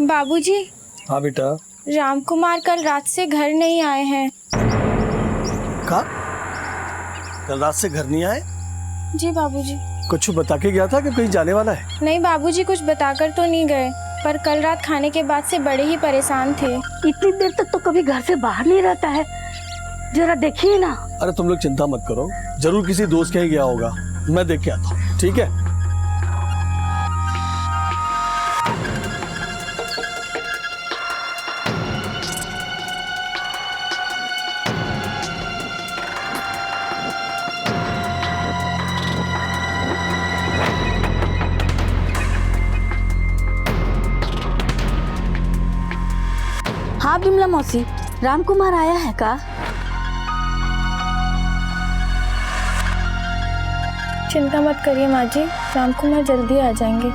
बाबूजी। हाँ बेटा। राम कुमार कल रात से घर नहीं आए हैं। कहा? कल रात से घर नहीं आए? जी बाबूजी। कुछ बता के गया था कि कहीं जाने वाला है? नहीं बाबूजी, कुछ बताकर तो नहीं गए, पर कल रात खाने के बाद से बड़े ही परेशान थे। इतनी देर तक तो कभी घर से बाहर नहीं रहता है, जरा देखिए ना। अरे तुम लोग चिंता मत करो, जरूर किसी दोस्त के यहाँ गया होगा, मैं देख के आता हूँ। ठीक है? हाँ बिमला मौसी, राम कुमार आया है का? चिंता मत करिए माँ जी, राम कुमार जल्दी आ जाएंगे।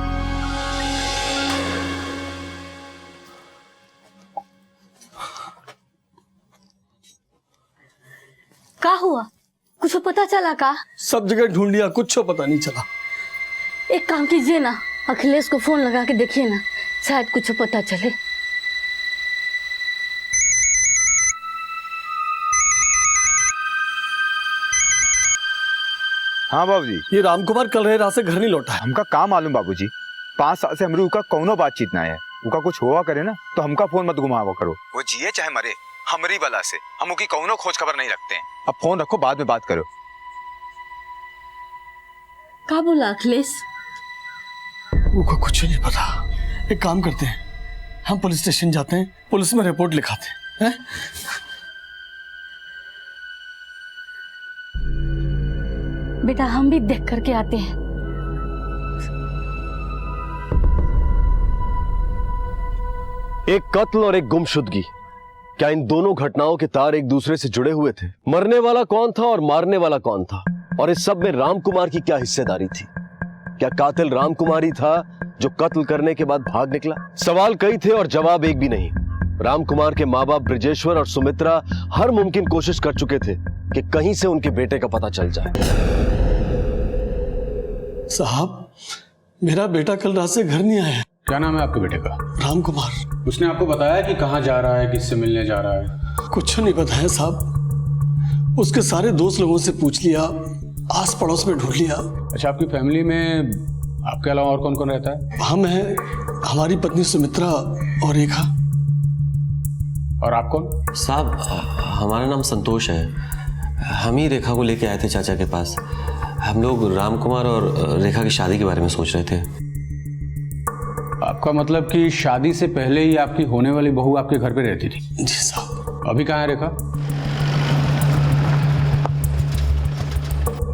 का हुआ, कुछ पता चला का? सब जगह ढूंढ लिया, कुछ पता नहीं चला। एक काम कीजिए ना, अखिलेश को फोन लगा के देखिए ना, शायद कुछ पता चले। हाँ बाबूजी। ये राम कुमार कल रात से घर नहीं लौटा है। हमका काम मालूम बाबूजी, 5 साल से हमरे उका कौनो बातचीत ना है। उका कुछ हुआ करे ना तो हमका फोन मत घुमावा करो। वो जिए चाहे मरे, हमरी बला से हम उकी कौनो खोज खबर नहीं रखते हैं। अब फोन रखो, बाद में बात करो। का बोला अखिलेश? उका कुछ नहीं पता। एक काम करते हैं, हम पुलिस स्टेशन जाते हैं, पुलिस में रिपोर्ट लिखाते हैं। बेटा हम भी देख करके आते हैं। एक कत्ल और एक गुमशुदगी, क्या इन दोनों घटनाओं के तार एक दूसरे से जुड़े हुए थे? मरने वाला कौन था और मारने वाला कौन था? और इस सब में राम कुमार की क्या हिस्सेदारी थी? क्या कातिल राम कुमार ही था जो कत्ल करने के बाद भाग निकला? सवाल कई थे और जवाब एक भी नहीं। राम कुमार के माँ बाप ब्रिजेश्वर और सुमित्रा हर मुमकिन कोशिश कर चुके थे कि कहीं से उनके बेटे का पता चल जाए। साहब, मेरा बेटा कल रात से घर नहीं आया। क्या नाम है आपके बेटे का? राम कुमार। उसने आपको बताया कि कहाँ जा रहा है, किससे मिलने जा रहा है? कुछ नहीं बताया साहब। उसके सारे दोस्त लोगों से पूछ लिया, आस पड़ोस में ढूंढ लिया। अच्छा, आपकी फैमिली में आपके अलावा और कौन कौन रहता है? हम हैं, हमारी पत्नी सुमित्रा और रेखा। और आप कौन? साहब, हमारा नाम संतोष है। हम ही रेखा को लेके आए थे चाचा के पास। हम लोग राम कुमार और रेखा की शादी के बारे में सोच रहे थे। आपका मतलब कि शादी से पहले ही आपकी होने वाली बहू आपके घर पे रहती थी? जी साहब। अभी कहाँ है रेखा?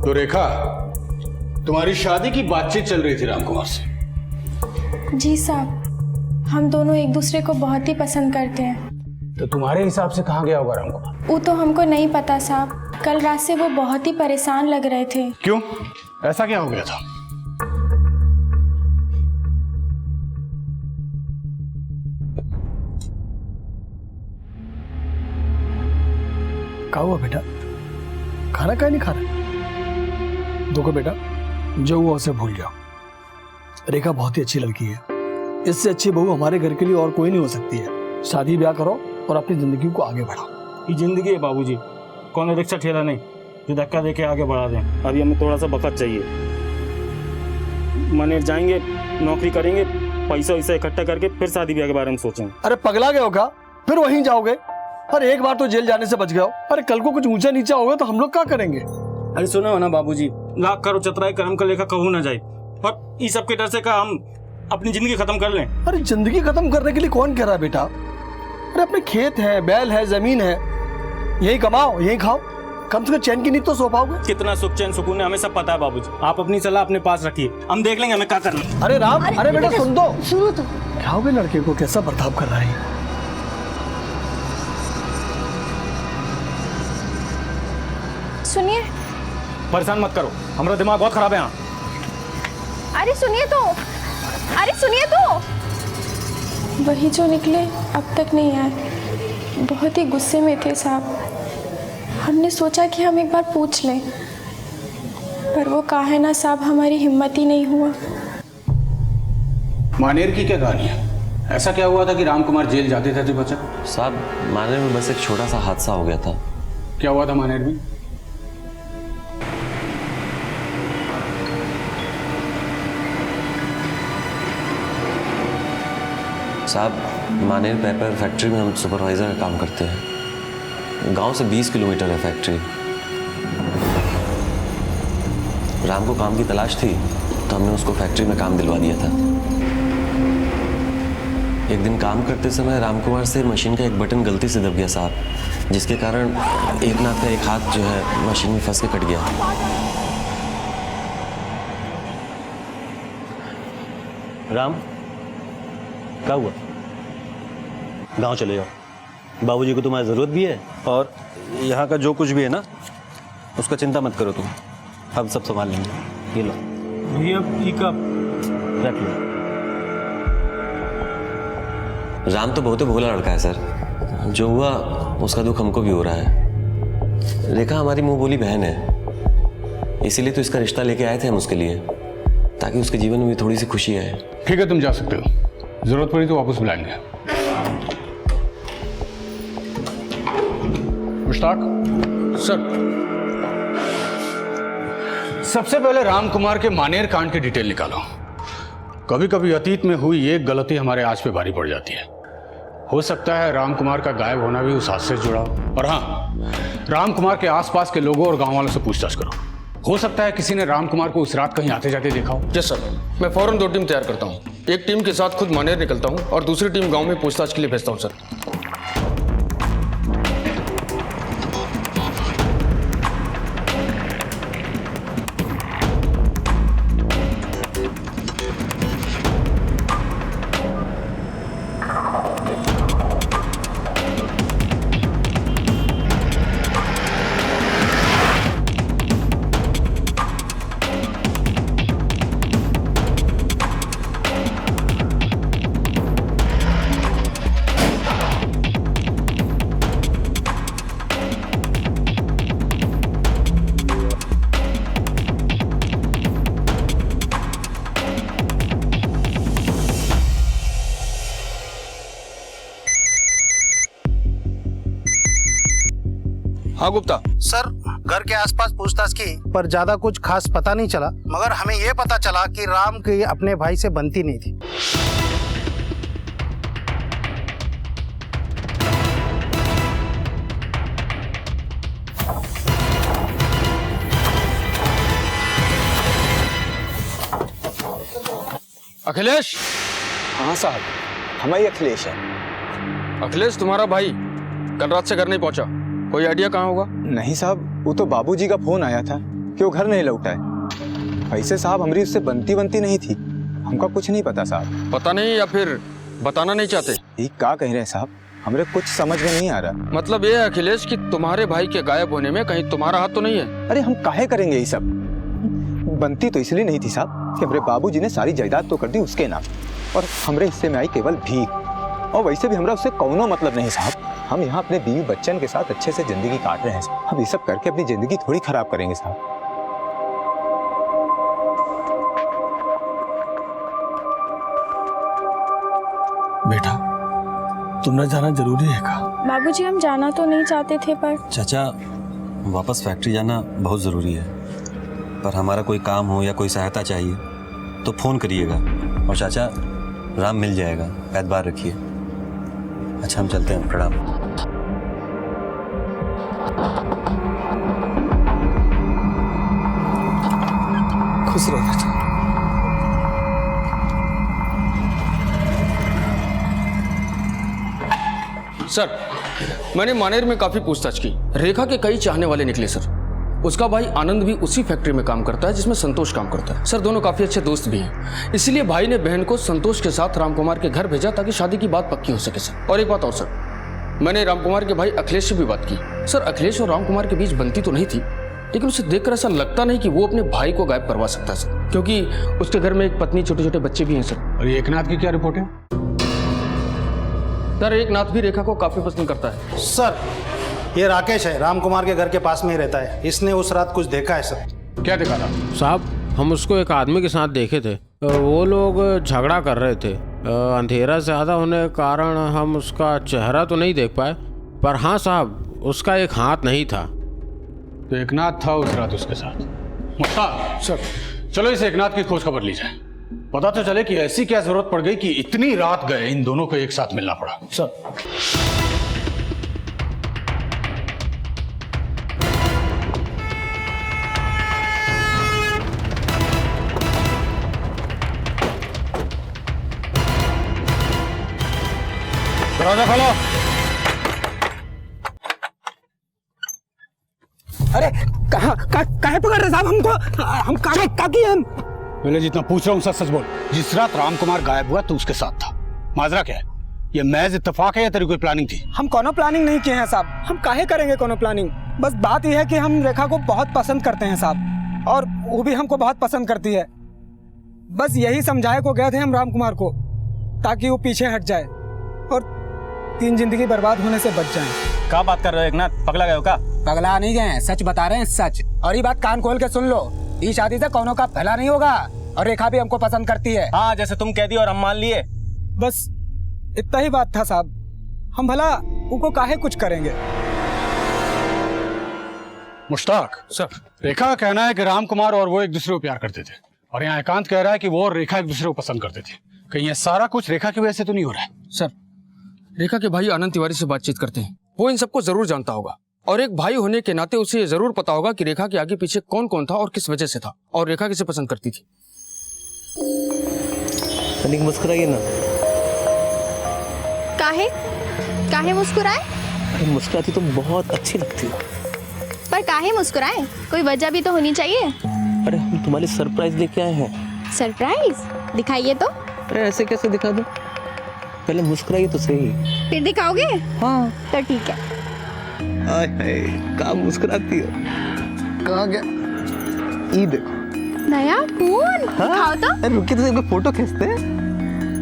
तो रेखा, तुम्हारी शादी की बातचीत चल रही थी राम कुमार से? जी साहब, हम दोनों एक दूसरे को बहुत ही पसंद करते हैं। तो तुम्हारे हिसाब से कहाँ गया होगा राम कुमार? वो तो हमको नहीं पता साहब, कल रात से वो बहुत ही परेशान लग रहे थे। क्यों, ऐसा क्या हो गया था? क्या हुआ बेटा? खाना क्या नहीं खा रहा? देखो बेटा, जो हुआ उसे भूल जाओ। रेखा बहुत ही अच्छी लड़की है, इससे अच्छी बहू हमारे घर के लिए और कोई नहीं हो सकती है। शादी ब्याह करो और अपनी जिंदगी को आगे बढ़ाओ। ये जिंदगी है बाबूजी, कौन रिक्शा ठेला नहीं जो धक्का देके आगे बढ़ा दें। अभी हमें थोड़ा सा वक्त चाहिए। मने जाएंगे, नौकरी करेंगे, पैसा वैसा इकट्ठा करके फिर शादी ब्याह के बारे में सोचेंगे। अरे पगला गए हो क्या? फिर वहीं जाओगे? अरे एक बार तो जेल जाने से बच गए हो। अरे कल को कुछ ऊंचा नीचा होगा तो हम लोग क्या करेंगे? अरे सुनो ना बाबूजी, लाख करो चतराई कर्म का लेखा कहूँ ना जाए, और इस सब के डर से का हम अपनी जिंदगी खत्म कर लें। अरे जिंदगी खत्म करने के लिए कौन कह रहा है बेटा? अरे अपने खेत है, बैल है, जमीन है, यही कमाओ, यही खाओ। कम से कम चैन की नींद तो सो पाओगे। कितना सुख चैन सुकून है हमें सब पता है बाबूजी। आप अपनी सलाह अपने पास रखिए, हम देख लेंगे हमें क्या करना है। अरे राम, अरे बेटा सुन दो। सुनो तो। क्या हो गया लड़के को, कैसा बर्ताव कर रहा है? सुनिए। परेशान मत करो, हमारा दिमाग बहुत खराब है यहाँ। अरे सुनिए तो, अरे सुनिए तो। वही जो निकले अब तक नहीं आए, बहुत ही गुस्से में थे साहब। हमने सोचा कि हम एक बार पूछ लें, पर वो कहा है ना साहब, हमारी हिम्मत ही नहीं हुआ। मानेर की क्या कहानी है? ऐसा क्या हुआ था कि राम कुमार जेल जाते थे बच्चा? साहब मानेर में बस एक छोटा सा हादसा हो गया था। क्या हुआ था मानेर में? साहब मानेर पेपर फैक्ट्री में हम सुपरवाइज़र का काम करते हैं। गांव से 20 किलोमीटर है फैक्ट्री। राम को काम की तलाश थी तो हमने उसको फैक्ट्री में काम दिलवा दिया था। एक दिन काम करते समय राम कुमार से मशीन का एक बटन गलती से दब गया साहब, जिसके कारण एकनाथ का एक हाथ जो है मशीन में फंस के कट गया। राम, क्या हुआ? गांव चले जाओ। बाबूजी को तुम्हारी ज़रूरत भी है और यहाँ का जो कुछ भी है ना, उसका चिंता मत करो तुम, हम सब संभाल लेंगे। ये लो भैया, ये कब रख लो। राम तो बहुत ही भोला लड़का है सर। जो हुआ उसका दुख हमको भी हो रहा है। रेखा हमारी मुंह बोली बहन है, इसीलिए तो इसका रिश्ता लेके आए थे हम उसके लिए, ताकि उसके जीवन में भी थोड़ी सी खुशी आए। ठीक है, तुम जा सकते हो, जरूरत पड़ी तो वापस बुलाएंगे। मुश्ताक सर, सबसे पहले राम कुमार के मानेर कांड की डिटेल निकालो। कभी कभी अतीत में हुई एक गलती हमारे आज पे भारी पड़ जाती है। हो सकता है राम कुमार का गायब होना भी उस हादसे से जुड़ा हो। और हाँ, राम कुमार के आसपास के लोगों और गांव वालों से पूछताछ करो। हो सकता है किसी ने राम कुमार को उस रात कहीं आते जाते देखा हो। यस सर, मैं फौरन 2 टीम तैयार करता हूँ। एक टीम के साथ खुद मानेर निकलता हूँ और दूसरी टीम गांव में पूछताछ के लिए भेजता हूँ सर। हाँ गुप्ता सर, घर के आसपास पूछताछ की पर ज्यादा कुछ खास पता नहीं चला, मगर हमें ये पता चला कि राम की अपने भाई से बनती नहीं थी। अखिलेश। हाँ साहब, हमारी अखिलेश है। अखिलेश तुम्हारा भाई कल रात से घर नहीं पहुंचा, कोई आइडिया कहाँ होगा? नहीं साहब, वो तो बाबूजी का फोन आया था कि वो घर नहीं लौटा है। ऐसे साहब हमारी उससे बनती नहीं थी, हमका कुछ नहीं पता साहब। पता नहीं या फिर बताना नहीं चाहते? ये क्या कह रहे हैं साहब, हमें कुछ समझ में नहीं आ रहा। मतलब ये है अखिलेश कि तुम्हारे भाई के गायब होने में कहीं तुम्हारा हाथ तो नहीं है? अरे हम काहे करेंगे ये सब? बनती तो इसलिए नहीं थी साहब कि हमारे बाबूजी ने सारी जायदाद तो कर दी उसके नाम, और हमरे हिस्से में आई केवल भीख। और वैसे भी हमरा उससे कौनो मतलब नहीं साहब। हम यहाँ अपने बीवी बच्चन के साथ अच्छे से जिंदगी काट रहे हैं साहब। हम ये सब करके अपनी जिंदगी थोड़ी खराब करेंगे साहब। बेटा, तुमने जाना जरूरी है का? बाबूजी, हम जाना तो नहीं चाहते थे, पर चाचा वापस फैक्ट्री जाना बहुत ज़रूरी है, पर हमारा कोई काम हो या कोई सहायता चाहिए तो फ़ोन करिएगा। और चाचा, राम मिल जाएगा, एतबार रखिए। अच्छा, हम चलते हैं, प्रणाम। खुश रहो बेटा। सर, मैंने मानेर में काफी पूछताछ की। रेखा के कई चाहने वाले निकले सर। उसका भाई आनंद भी उसी फैक्ट्री में काम करता है जिसमें संतोष काम करता है। सर, दोनों काफी अच्छे दोस्त भी हैं, इसलिए भाई ने बहन को संतोष के साथ रामकुमार के घर भेजा ताकि शादी की बात पक्की हो सके सर। और एक बात और सर, मैंने रामकुमार के भाई अखिलेश से भी बात की। सर, अखिलेश और रामकुमार के बीच बनती तो नहीं थी, लेकिन उसे देखकर ऐसा लगता नहीं कि वो अपने भाई को गायब करवा सकता है सर, क्योंकि उसके घर में एक पत्नी, छोटे छोटे बच्चे भी हैं सर। और ये एकनाथ की क्या रिपोर्ट है? सर, एकनाथ भी रेखा को काफी पसंद करता है। सर, ये राकेश है, राम कुमार के घर के पास में ही रहता है। इसने उस रात कुछ देखा है सर। क्या देखा था? साहब, हम उसको एक आदमी के साथ देखे थे। वो लोग झगड़ा कर रहे थे। अंधेरा ज़्यादा होने के कारण हम उसका चेहरा तो नहीं देख पाए, पर हाँ साहब, उसका एक हाथ नहीं था। तो एकनाथ था उस रात उसके साथ। मुश्ताक सर, चलो इस एकनाथ की खोज खबर ली जाए, पता तो चले कि ऐसी क्या जरूरत पड़ गई कि इतनी रात गए इन दोनों को एक साथ मिलना पड़ा। सर दरवाजा खोलो। अरे काहे पकड़ रहे साहब हमको? हम का किए हम? पहले जितना पूछ रहा हूँ सच सच बोल। जिस रात राम कुमार गायब हुआ तो उसके साथ था, माजरा क्या है? ये महज इत्तेफाक है या तेरी कोई प्लानिंग थी? हम कोनो प्लानिंग नहीं किए हैं साहब। हम काहे करेंगे कोनो प्लानिंग? बस बात यह है कि हम रेखा को बहुत पसंद करते हैं साहब, और वो भी हमको बहुत पसंद करती है। बस यही समझाए को गए थे हम राम कुमार को, ताकि वो पीछे हट जाए और 3 जिंदगी बर्बाद होने से बच जाए। क्या बात कर रहे हो एकनाथ? पगला गए हो क्या? पगला नहीं गए, सच बता रहे हैं, सच। और ये बात कान खोल के सुन लो, ये शादी से कोनो का भला नहीं होगा, और रेखा भी हमको पसंद करती है। हाँ, जैसे तुम कह दी और हम मान लिए। बस इतना ही बात था साहब। हम भला उनको काहे कुछ करेंगे। मुश्ताक सर, रेखा का कहना है कि राम कुमार और वो एक दूसरे को प्यार करते थे, और यहाँ एकांत कह रहा है कि वो और रेखा एक दूसरे को पसंद करते थे। कहीं ये सारा कुछ रेखा की वजह से तो नहीं हो रहा है? सर, रेखा के भाई आनंद तिवारी से बातचीत करते हैं, वो इन सबको जरूर जानता होगा, और एक भाई होने के नाते उसे ये जरूर पता होगा कि रेखा के आगे पीछे कौन कौन था और किस वजह से था, और रेखा किसे पसंद करती थी। तनिक मुस्कुराइए ना। काहे मुस्कुराए? अरे मुस्कुराती तो बहुत अच्छी लगती है। पर काहे मुस्कुराए? कोई वजह भी तो होनी चाहिए। अरे हम तुम्हारे सरप्राइज लेके आए हैं। सरप्राइज? दिखाइए तो। अरे ऐसे कैसे दिखा दो? पहले मुस्कुराइए तो सही। फिर दिखाओगे? हाँ तो ठीक है। आय हाय, क्या मुस्कुराती हो। कहाँ गया? ये देखो नया फोन। दिखाओ तो। अरे रुकिए तो एक फोटो खींचते हैं,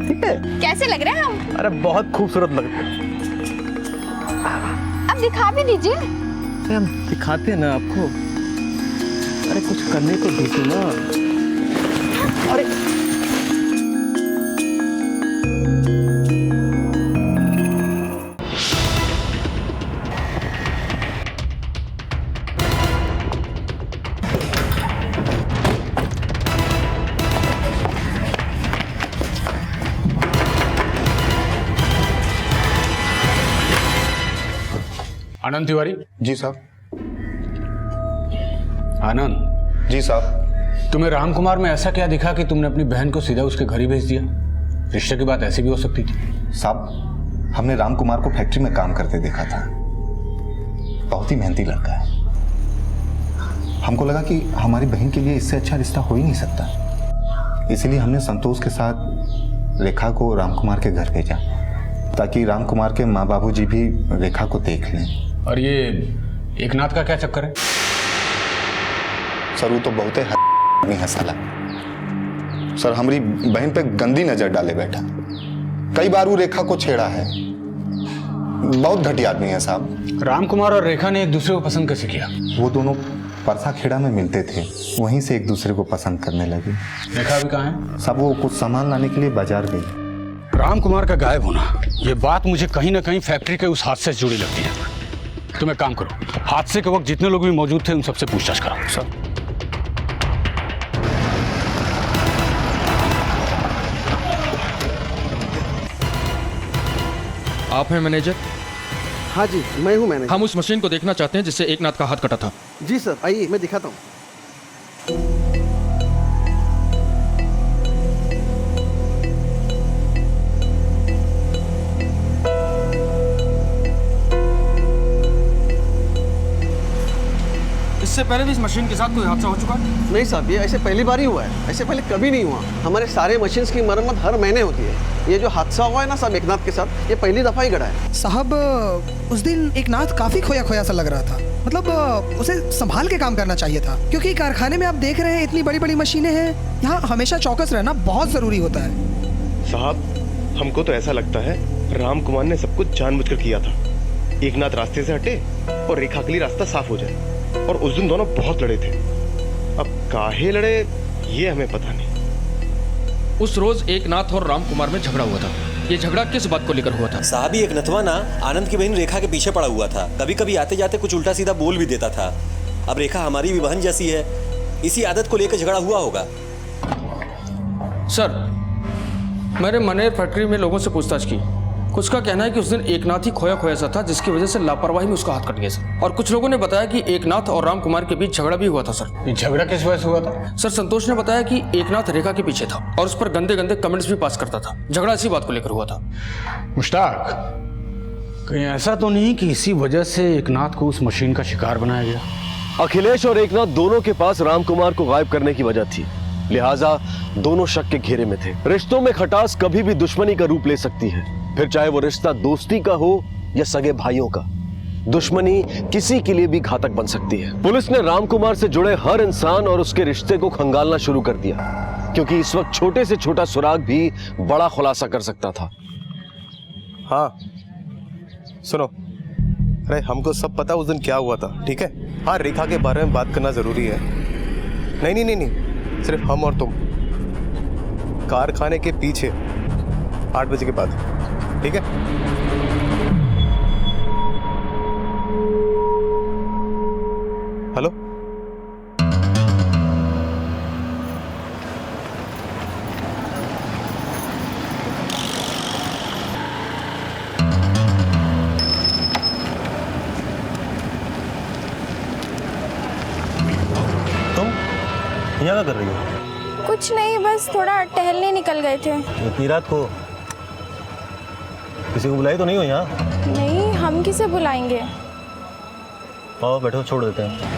ठीक है? कैसे लग रहे हैं हम? अरे बहुत खूबसूरत लगते हैं। अब दिखा भी दीजिए। हम दिखाते हैं ना आपको। अरे कुछ करने को दीजिए ना। अरे आनंद तिवारी। जी साहब। आनंद जी साहब। तुम्हें राम कुमार में ऐसा क्या दिखा कि तुमने अपनी बहन को सीधा उसके घर ही भेज दिया? रिश्ते की बात ऐसी भी हो सकती थी। साहब, हमने राम कुमार को फैक्ट्री में काम करते देखा था। बहुत ही मेहनती लड़का है। हमको लगा कि हमारी बहन के लिए इससे अच्छा रिश्ता हो ही नहीं सकता, इसीलिए हमने संतोष के साथ रेखा को राम कुमार के घर भेजा, ताकि राम कुमार के माँ बाबूजी भी रेखा को देख लें। और ये एकनाथ का क्या चक्कर है? सर वो तो बहुत ही है साला। सर हमारी बहन पे गंदी नजर डाले बैठा। कई बार वो रेखा को छेड़ा है। बहुत घटिया आदमी है साहब। राम कुमार और रेखा ने एक दूसरे को पसंद कैसे किया? वो दोनों परसा खेड़ा में मिलते थे, वहीं से एक दूसरे को पसंद करने लगे। रेखा भी कहाँ है? सब वो कुछ सामान लाने के लिए बाजार गई। राम कुमार का गायब होना, ये बात मुझे कहीं ना कहीं फैक्ट्री के उस हादसे से जुड़ी लगती है। तुम एक काम करो, हादसे के वक्त जितने लोग भी मौजूद थे उन सबसे पूछताछ कराओ। सब आप हैं मैनेजर? हाँ जी, मैं हूँ मैनेजर। हम उस मशीन को देखना चाहते हैं जिससे एकनाथ का हाथ कटा था। जी सर, आइए मैं दिखाता हूँ। इससे पहले भी इस मशीन के साथ कोई हादसा हो चुका है? नहीं साहब, ये ऐसे पहली बार ही हुआ है। ऐसे पहले कभी नहीं हुआ। हमारे सारे मशीन्स की मरम्मत हर महीने होती है। ये जो हादसा हुआ है ना साहब एकनाथ के साथ, ये पहली दफा ही घड़ा है। साहब उस दिन एकनाथ काफी खोया खोया सा लग रहा था। मतलब उसे संभाल के काम करना चाहिए था, क्योंकि कारखाने में आप देख रहे हैं इतनी बड़ी बड़ी मशीनें हैं। यहाँ हमेशा चौकस रहना बहुत जरूरी होता है। साहब हमको तो ऐसा लगता है राम कुमार ने सब कुछ जानबूझकर किया था। एकनाथ रास्ते से हटे और रेखा के लिए रास्ता साफ हो जाए। और उस दिन दोनों बहुत लड़े थे। अब काहे लड़े ये हमें पता नहीं। उस रोज एकनाथ और राम कुमार में झगड़ा हुआ था। ये झगड़ा किस बात को लेकर हुआ था? साहब ही एक नथवा ना आनंद की बहन रेखा के पीछे पड़ा हुआ था। कभी कभी आते जाते कुछ उल्टा सीधा बोल भी देता था। अब रेखा हमारी भी बहन जैसी है, इसी आदत को लेकर झगड़ा हुआ होगा। सर, मैंने मनेर फैक्ट्री में लोगों से पूछताछ की। कुछ का कहना है कि उस दिन एकनाथ ही खोया खोया सा था, जिसकी वजह से लापरवाही में उसका हाथ कट गया सर। और कुछ लोगों ने बताया कि एकनाथ और राम कुमार के बीच झगड़ा भी हुआ था सर। ये झगड़ा किस वजह से हुआ था? सर, संतोष ने बताया कि एकनाथ रेखा के पीछे था और उस पर गंदे गंदे कमेंट्स भी पास करता था। झगड़ा इसी बात को लेकर हुआ था। मुश्ताक, कहीं ऐसा तो नहीं कि इसी वजह से एकनाथ को उस मशीन का शिकार बनाया गया? अखिलेश और एकनाथ दोनों के पास राम कुमार को गायब करने की वजह थी, लिहाजा दोनों शक के घेरे में थे। रिश्तों में खटास कभी भी दुश्मनी का रूप ले सकती है, फिर चाहे वो रिश्ता दोस्ती का हो या सगे भाइयों का। दुश्मनी किसी के लिए भी घातक बन सकती है। पुलिस ने राम कुमार से जुड़े हर इंसान और उसके रिश्ते को खंगालना शुरू कर दिया, क्योंकि इस वक्त छोटे से छोटा सुराग भी बड़ा खुलासा कर सकता था। हाँ सुनो, अरे हमको सब पता उस दिन क्या हुआ था, ठीक है? हाँ, रेखा के बारे में बात करना जरूरी है। नहीं नहीं नहीं नहीं, सिर्फ हम और तुम कारखाने के पीछे 8 बजे के बाद, ठीक है? हेलो, यहाँ क्या कर रही हो? कुछ नहीं, बस थोड़ा टहलने निकल गए थे। इतनी रात को किसी को बुलाई तो नहीं हो यहाँ? नहीं, हम किसे बुलाएंगे? आओ बैठो, छोड़ देते हैं।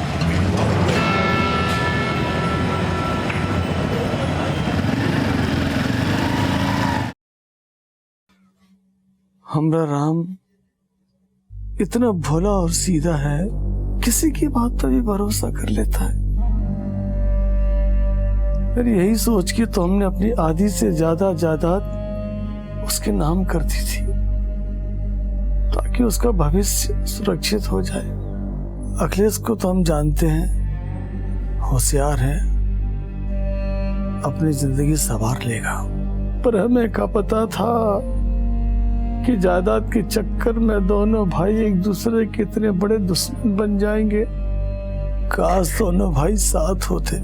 हमरा राम इतना भोला और सीधा है, किसी की बात पर भी भरोसा कर लेता है। फिर यही सोच के तो हमने अपनी आधी से ज्यादा जायदाद उसके नाम कर दी थी, ताकि उसका भविष्य सुरक्षित हो जाए। अखिलेश को तो हम जानते हैं, होशियार है, अपनी जिंदगी संवार लेगा। पर हमें क्या पता था कि जायदाद के चक्कर में दोनों भाई एक दूसरे के इतने बड़े दुश्मन बन जाएंगे। काश दोनों भाई साथ होते।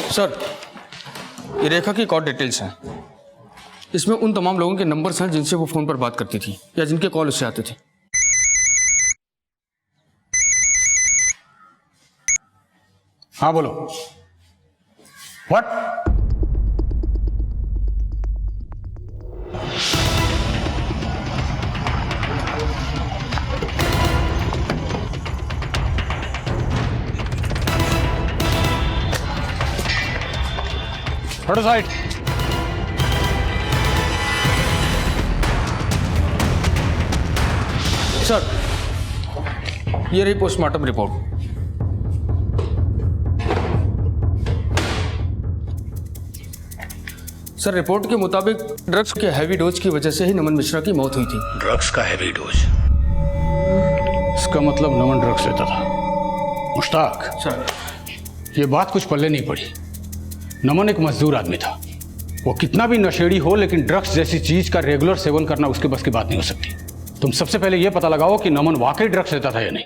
सर, ये रेखा की कॉल डिटेल्स हैं। इसमें उन तमाम लोगों के नंबर्स हैं जिनसे वो फोन पर बात करती थी या जिनके कॉल उससे आते थे। हाँ बोलो। व्हाट? हटो साइड। सर, ये रही पोस्टमार्टम रिपोर्ट। सर, रिपोर्ट के मुताबिक ड्रग्स के हैवी डोज की वजह से ही नमन मिश्रा की मौत हुई थी। ड्रग्स का हैवी डोज? इसका मतलब नमन ड्रग्स लेता था। मुश्ताक सर, ये बात कुछ पल्ले नहीं पड़ी। नमन एक मजदूर आदमी था। वो कितना भी नशेड़ी हो, लेकिन ड्रग्स जैसी चीज का रेगुलर सेवन करना उसके बस की बात नहीं हो सकती। तुम सबसे पहले यह पता लगाओ कि नमन वाकई ड्रग्स लेता था या नहीं।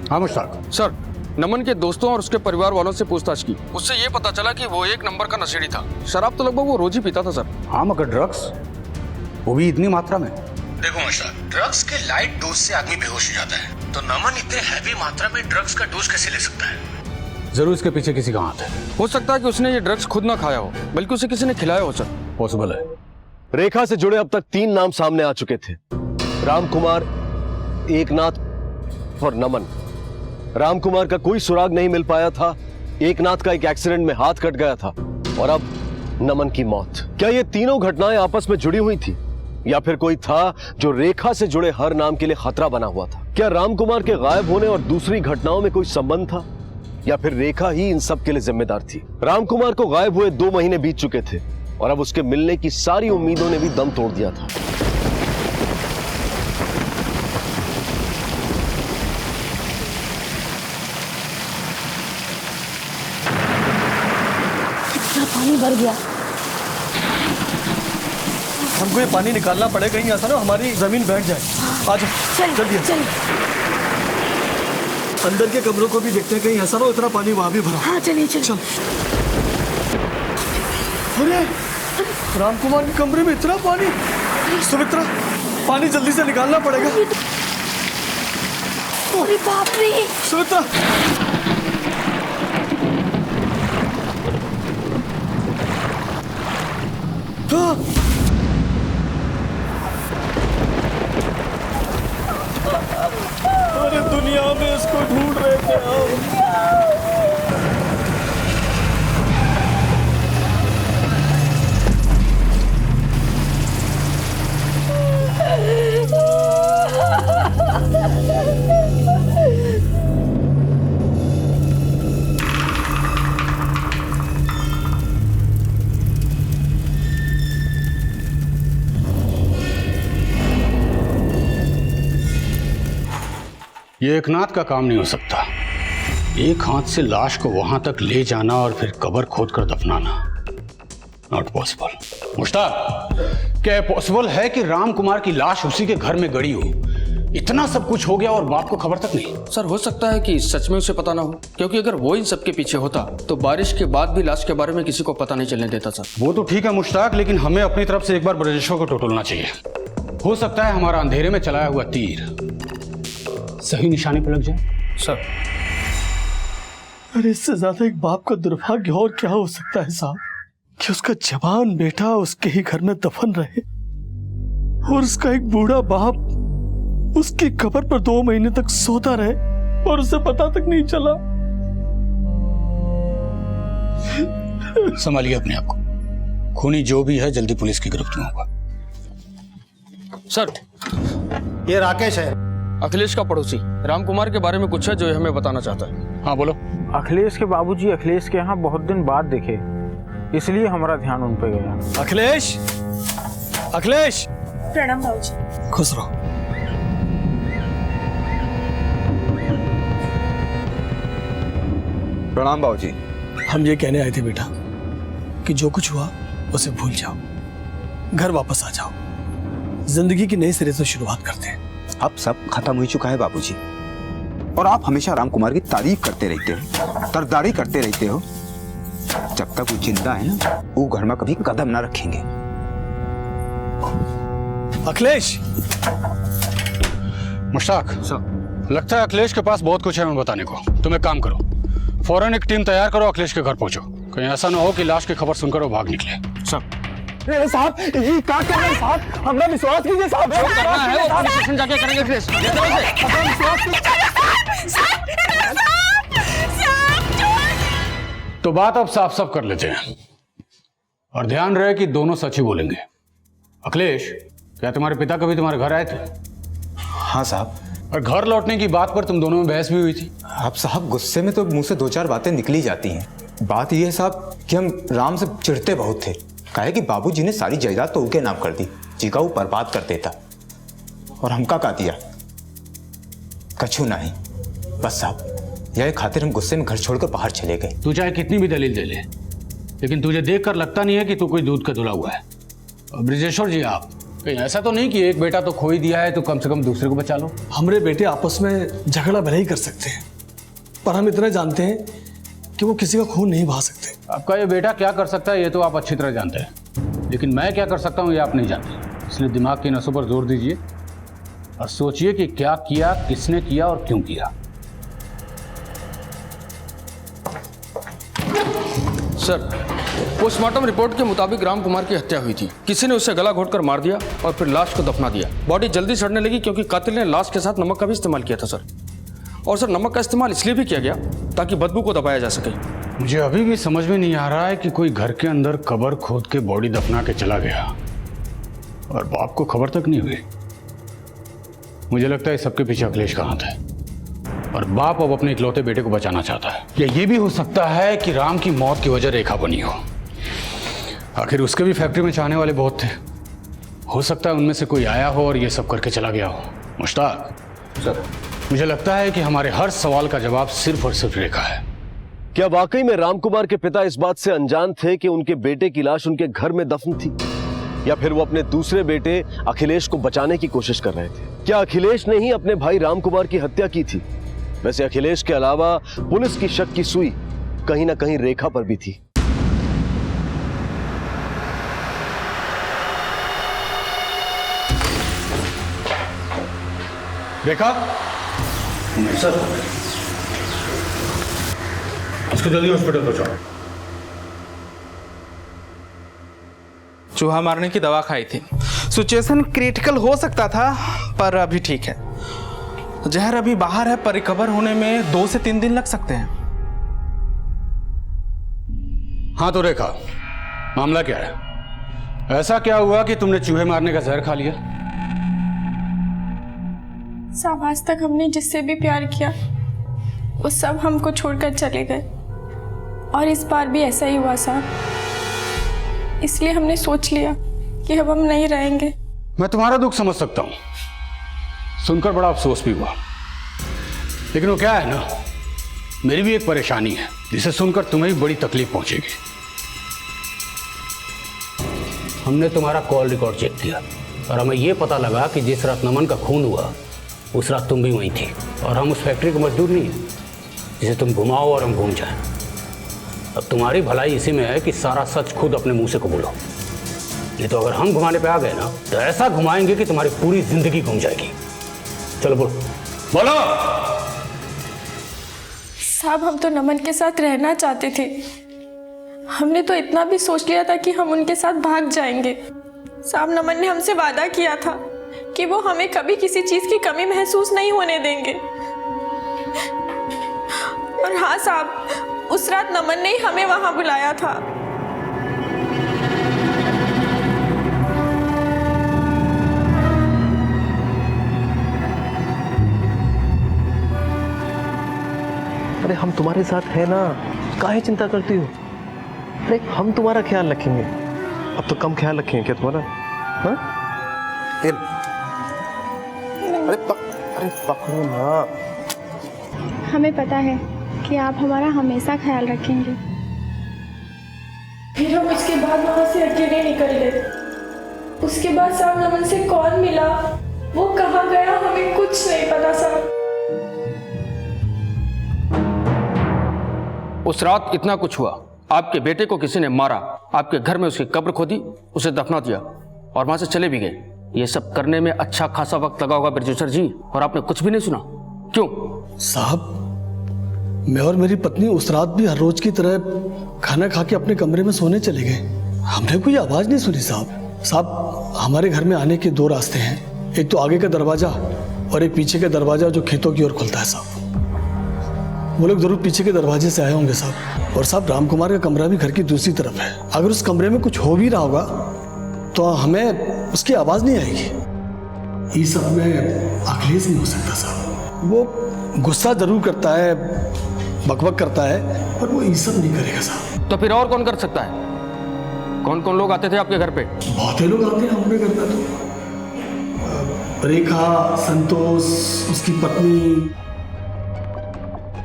हाँ मुश्ताक। सर, नमन के दोस्तों और उसके परिवार वालों से पूछताछ की। उससे ये पता चला कि वो एक नंबर का नशेड़ी था। शराब तो लगभग वो रोज ही पीता था सर। हाँ, मगर ड्रग्स, वो भी इतनी मात्रा में? देखो मुश्ताक, ड्रग्स के लाइट डोज से आदमी बेहोश हो जाता है, तो नमन इतने हैवी मात्रा में ड्रग्स का डोज कैसे ले सकता है? जरूर इसके पीछे किसी का हाथ है। हो सकता है कि उसने ये ड्रग्स खुद ना खाया हो, बल्कि उसे किसी ने खिलाया हो सर। पॉसिबल है। रेखा से जुड़े अब तक 3 नाम सामने आ चुके थे, रामकुमार, एकनाथ और नमन। रामकुमार का कोई सुराग नहीं मिल पाया था, एकनाथ का एक एक्सीडेंट में हाथ कट गया था और अब नमन की मौत। क्या ये तीनों घटनाएं आपस में जुड़ी हुई थी या फिर कोई था जो रेखा से जुड़े हर नाम के लिए खतरा बना हुआ था? क्या रामकुमार के गायब होने और दूसरी घटनाओं में कोई संबंध था या फिर रेखा ही इन सब के लिए जिम्मेदार थी? रामकुमार को गायब हुए 2 महीने बीत चुके थे और अब उसके मिलने की सारी उम्मीदों ने भी दम तोड़ दिया था। इतना पानी भर गया। हमको ये पानी निकालना पड़ेगा, कहीं ऐसा ना हमारी जमीन बैठ जाए। आज जल्दी अंदर के कमरों को भी देखते हैं, कहीं ऐसा ना इतना पानी वहां भी भरा। हाँ चलिए चल। अरे रामकुमार के कमरे में इतना पानी। सुमित्रा, पानी जल्दी से निकालना पड़ेगा। अरे बाप रे। सुमित्रा, हाँ। अरे दुनिया में इसको ढूंढ रहे थे हम। ये एकनाथ का काम नहीं हो सकता। एक हाथ से लाश को वहां तक ले जाना और फिर कब्र खोद कर दफनाना, नॉट पॉसिबल। मुश्ताक, क्या पॉसिबल है कि रामकुमार की लाश उसी के घर में गड़ी हो? इतना सब कुछ हो गया और बाप को खबर तक नहीं। सर हो सकता है कि सच में उसे पता ना हो, क्योंकि अगर वो इन सब के पीछे होता तो बारिश के बाद भी लाश के बारे में किसी को पता नहीं चलने देता सर। वो तो ठीक है मुश्ताक, लेकिन हमें अपनी तरफ से एक बार ब्रजेश्वर को टटोलना चाहिए। हो सकता है हमारा अंधेरे में चलाया हुआ तीर सही निशाने पर लग जाए। सर अरे इससे ज्यादा एक बाप का दुर्भाग्य और क्या हो सकता है साहब, कि उसका जवान बेटा उसके ही घर में दफन रहे और उसका एक बूढ़ा बाप उसकी कब्र पर 2 महीने तक सोता रहे और उसे पता तक नहीं चला। संभालिए अपने आप को, खूनी जो भी है जल्दी पुलिस की गिरफ्त में होगा। सर ये राकेश है, अखिलेश का पड़ोसी। रामकुमार के बारे में कुछ है जो ये हमें बताना चाहता है। हाँ बोलो। अखिलेश के बाबूजी अखिलेश के यहाँ बहुत दिन बाद दिखे, इसलिए हमारा ध्यान उन पे गया। अखिलेश, अखिलेश। प्रणाम बाबूजी। खुश रहो। प्रणाम बाबूजी। हम ये कहने आए थे बेटा कि जो कुछ हुआ उसे भूल जाओ, घर वापस आ जाओ, जिंदगी की नई सिरे से शुरुआत करते हैं। अब सब खत्म हो चुका है बाबूजी, और आप हमेशा रामकुमार की तारीफ करते रहते हो, तरफदारी करते रहते हो। जब तक वो जिंदा है ना, वो घर में कभी कदम ना रखेंगे। अखिलेश। मुश्ताक, लगता है अखिलेश के पास बहुत कुछ है हमें बताने को। तुम एक काम करो, फौरन एक टीम तैयार करो, अखिलेश के घर पहुंचो। कहीं ऐसा ना हो कि लाश की खबर सुनकर वो भाग निकले। सब साहब ये क्या कर रहे हैं साहब, हमरा विश्वास कीजिए साहब। स्टेशन जाके करेंगे अखिलेश। तो बात अब साफ साफ कर लेते हैं और ध्यान रहे कि दोनों सच ही बोलेंगे। अखिलेश, क्या तुम्हारे पिता कभी तुम्हारे घर आए थे? हाँ साहब। और घर लौटने की बात पर तुम दोनों में बहस भी हुई थी? अब साहब गुस्से में तो मुंह से 2-4 बातें निकली जाती हैं। बात यह है साहब कि हम राम से चिढ़ते बहुत थे। कहे कि बाबूजी ने सारी जायदाद तो उनके नाम कर दी, जी का वो बर्बाद कर देता, और हमका का दिया कछु नहीं। बस साहब यह खातिर हम गुस्से में घर छोड़कर बाहर चले गए। तू चाहे कितनी भी दलील दे ले, लेकिन तुझे देखकर लगता नहीं है कि तू कोई दूध का धुला हुआ है। और ब्रिजेश्वर जी, आप कहीं ऐसा तो नहीं कि एक बेटा तो खो ही दिया है तो कम से कम दूसरे को बचा लो? हमारे बेटे आपस में झगड़ा भले ही कर सकते हैं, पर हम इतना जानते हैं कि वो किसी का खून नहीं बहा सकते। आपका ये बेटा क्या कर सकता है ये तो आप अच्छी तरह जानते हैं, लेकिन मैं क्या कर सकता हूँ ये आप नहीं जानते। इसलिए दिमाग की नसों पर जोर दीजिए और सोचिए कि क्या किया, किसने किया और क्यों किया। सर, पोस्टमार्टम रिपोर्ट के मुताबिक राम कुमार की हत्या हुई थी। किसी ने उसे गला घोटकर मार दिया और फिर लाश को दफना दिया। बॉडी जल्दी सड़ने लगी क्योंकि कातिल ने लाश के साथ नमक का भी इस्तेमाल किया था सर। और सर, नमक का इस्तेमाल इसलिए भी किया गया ताकि बदबू को दबाया जा सके। मुझे अभी भी समझ में नहीं आ रहा है कि कोई घर के अंदर कब्र खोद के बॉडी दफना के चला गया और बाप को खबर तक नहीं हुई। मुझे लगता है सबके पीछे अखिलेश का हाथ है और बाप अब अपने इकलौते बेटे को बचाना चाहता है। या ये भी हो सकता है कि राम की मौत की वजह रेखा बनी हो। आखिर उसके भी फैक्ट्री में चाहने वाले बहुत थे। हो सकता है उनमें से कोई आया हो और ये सब करके चला गया हो। मुश्ताक सर, मुझे लगता है कि हमारे हर सवाल का जवाब सिर्फ और सिर्फ रेखा है। क्या वाकई में रामकुमार के पिता इस बात से अनजान थे कि उनके बेटे की लाश उनके घर में दफन थी, या फिर वो अपने दूसरे बेटे अखिलेश को बचाने की कोशिश कर रहे थे? क्या अखिलेश ने ही अपने भाई रामकुमार की हत्या की थी? वैसे अखिलेश के अलावा पुलिस की शक की सुई कहीं ना कहीं रेखा पर भी थी। रेखा सर, इसको जल्दी हॉस्पिटल पहुंचाओ। चूहा मारने की दवा खाई थी। सिचुएशन क्रिटिकल हो सकता था पर अभी ठीक है। जहर अभी बाहर है पर रिकवर होने में 2 से 3 दिन लग सकते हैं। हाँ तो रेखा, मामला क्या है? ऐसा क्या हुआ कि तुमने चूहे मारने का जहर खा लिया? साहब, आज तक हमने जिससे भी प्यार किया वो सब हमको छोड़कर चले गए और इस बार भी ऐसा ही हुआ साहब। इसलिए हमने सोच लिया कि अब हम नहीं रहेंगे। मैं तुम्हारा दुख समझ सकता हूं, सुनकर बड़ा अफसोस भी हुआ। लेकिन वो क्या है ना, मेरी भी एक परेशानी है जिसे सुनकर तुम्हें भी बड़ी तकलीफ पहुंचेगी। हमने तुम्हारा कॉल रिकॉर्ड चेक किया और हमें यह पता लगा कि जिस रात नमन का खून हुआ उस रात तुम भी वहीं थी। और हम उस फैक्ट्री के मजदूर नहीं हैं जिसे तुम घुमाओ और हम घूम जाएं। अब तुम्हारी भलाई इसी में है कि सारा सच खुद अपने मुंह से कबूलो। ये तो अगर हम घुमाने पे आ गए ना तो ऐसा घुमाएंगे कि तुम्हारी पूरी जिंदगी घूम जाएगी। चलो बोलो बोलो। साहब, हम तो नमन के साथ रहना चाहते थे। हमने तो इतना भी सोच लिया था कि हम उनके साथ भाग जाएंगे। साहब, नमन ने हमसे वादा किया था कि वो हमें कभी किसी चीज की कमी महसूस नहीं होने देंगे। और हाँ साहब, उस रात नमन ने ही हमें वहां बुलाया था। अरे हम तुम्हारे साथ है ना, काहे चिंता करती हो? अरे हम तुम्हारा ख्याल रखेंगे। अब तो कम ख्याल रखेंगे क्या तुम्हारा? हाँ? अरे पकड़ो ना। हमें पता है कि आप हमारा हमेशा ख्याल रखेंगे। फिर हम उसके बाद वहां से अकेले निकल गए। उसके बाद साहब नमन से कौन मिला, वो कहाँ गया, हमें कुछ नहीं पता साहब। उस रात इतना कुछ हुआ। आपके बेटे को किसी ने मारा, आपके घर में उसकी कब्र खोदी, उसे दफना दिया और वहां से चले भी गए। ये सब करने में अच्छा खासा वक्त लगा होगा ब्रजेश्वर जी, और आपने कुछ भी नहीं सुना। क्यों? साहब, मैं और मेरी पत्नी उस रात भी हर रोज की तरह खाना खा के अपने कमरे में सोने चले गए। हमने कोई आवाज नहीं सुनी साहब। हमारे घर में आने के 2 रास्ते हैं, एक तो आगे का दरवाजा और एक पीछे का दरवाजा जो खेतों की ओर खुलता है साहब। वो लोग जरूर पीछे के दरवाजे से आए होंगे साहब। और साहब, रामकुमार का कमरा भी घर की दूसरी तरफ है। अगर उस कमरे में कुछ हो भी रहा होगा तो हमें उसकी आवाज नहीं आएगी। ये सब में अखिलेश नहीं हो सकता साहब। वो गुस्सा जरूर करता है, बकबक करता है, पर वो ये सब नहीं करेगा साहब। तो फिर और कौन कर सकता है? कौन कौन लोग आते थे आपके घर पे? बहुत ही लोग आते हैं हमारे घर पे। तो रेखा, संतोष, उसकी पत्नी।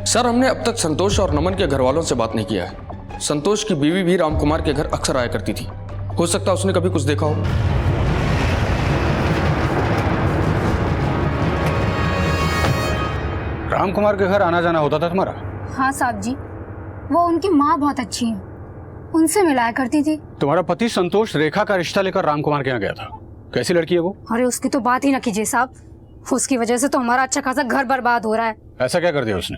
सर, हमने अब तक संतोष और नमन के घर वालों से बात नहीं किया है। संतोष की बीवी भी रामकुमार के घर अक्सर आया करती थी। हो सकता है उसने कभी कुछ देखा हो। रामकुमार के घर आना जाना होता था तुम्हारा? हाँ साहब जी, वो उनकी माँ बहुत अच्छी है, उनसे मिलाया करती थी। तुम्हारा पति संतोष रेखा का रिश्ता लेकर रामकुमार के यहाँ गया था। कैसी लड़की है वो? अरे उसकी तो बात ही ना कीजिए साहब, उसकी वजह से तो हमारा अच्छा खासा घर बर्बाद हो रहा है। ऐसा क्या कर दिया उसने?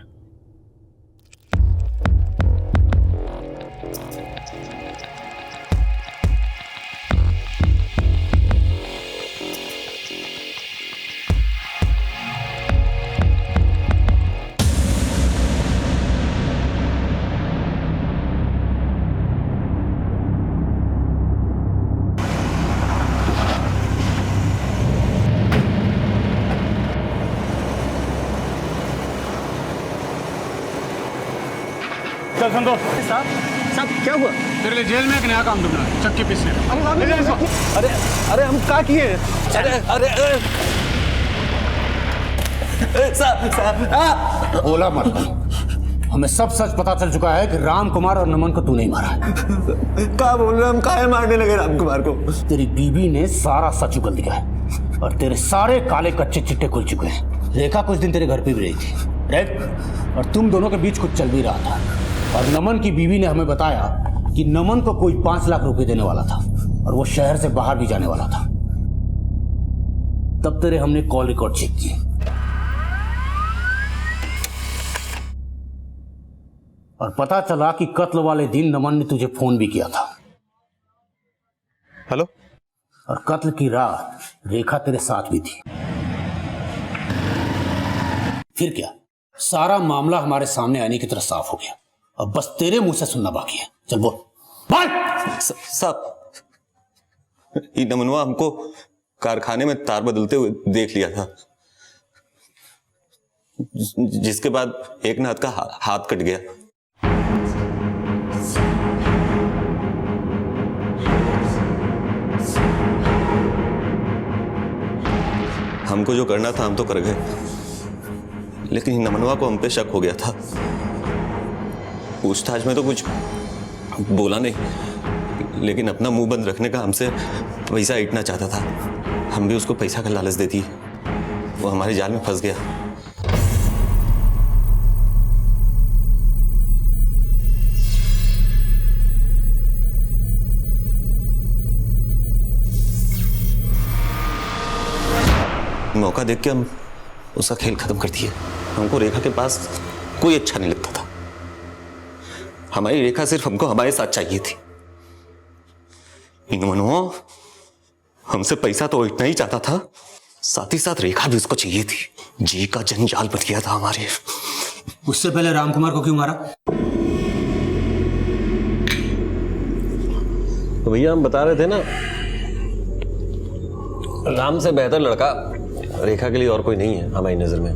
चल संतोष। साहब क्या हुआ? तेरे लिए जेल में एक नया काम ढूंढना है, चक्की पीसने का। ले जा इसको। अरे अरे हम क्या किए? अरे अरे साहब बोला मत। हमें सब सच पता चल चुका है कि राम कुमार और नमन को तू नहीं मारा है। क्या बोल रहे? हम काहे मारने लगे राम कुमार को? तेरी बीबी ने सारा सच उगल दिया है और तेरे सारे काले कच्चे चिट्टे खुल चुके हैं। रेखा कुछ दिन तेरे घर पे भी रही थी, राइट? और तुम दोनों के बीच कुछ चल भी रहा था और नमन की बीवी ने हमें बताया कि नमन को कोई 5 लाख रुपए देने वाला था और वो शहर से बाहर भी जाने वाला था। तब तेरे हमने कॉल रिकॉर्ड चेक किए। और पता चला कि कत्ल वाले दिन नमन ने तुझे फोन भी किया था। हेलो? और कत्ल की रात रेखा तेरे साथ भी थी। फिर क्या, सारा मामला हमारे सामने आने की तरह साफ हो गया। अब बस तेरे मुंह से सुनना बाकी है। चल बोल। साहब, ये नमनवा हमको कारखाने में तार बदलते हुए देख लिया था, जिसके बाद एक नाथ का हाथ कट गया। हमको जो करना था हम तो कर गए, लेकिन नमनवा को हम पे शक हो गया था। पूछताछ में तो कुछ बोला नहीं, लेकिन अपना मुंह बंद रखने का हमसे पैसा ईटना चाहता था। हम भी उसको पैसा का लालच देती, वो हमारे जाल में फंस गया। मौका देख के हम उसका खेल खत्म कर दिए। हमको रेखा के पास कोई अच्छा नहीं लगता था। हमारी रेखा सिर्फ हमको हमारे साथ चाहिए थी। इन मनो हमसे पैसा तो इतना ही चाहता था, साथ ही साथ रेखा भी उसको चाहिए थी। जी का जंजाल बच गया था हमारे। उससे पहले राम कुमार को क्यों मारा? तो भैया हम बता रहे थे ना, राम से बेहतर लड़का रेखा के लिए और कोई नहीं है हमारी नजर में।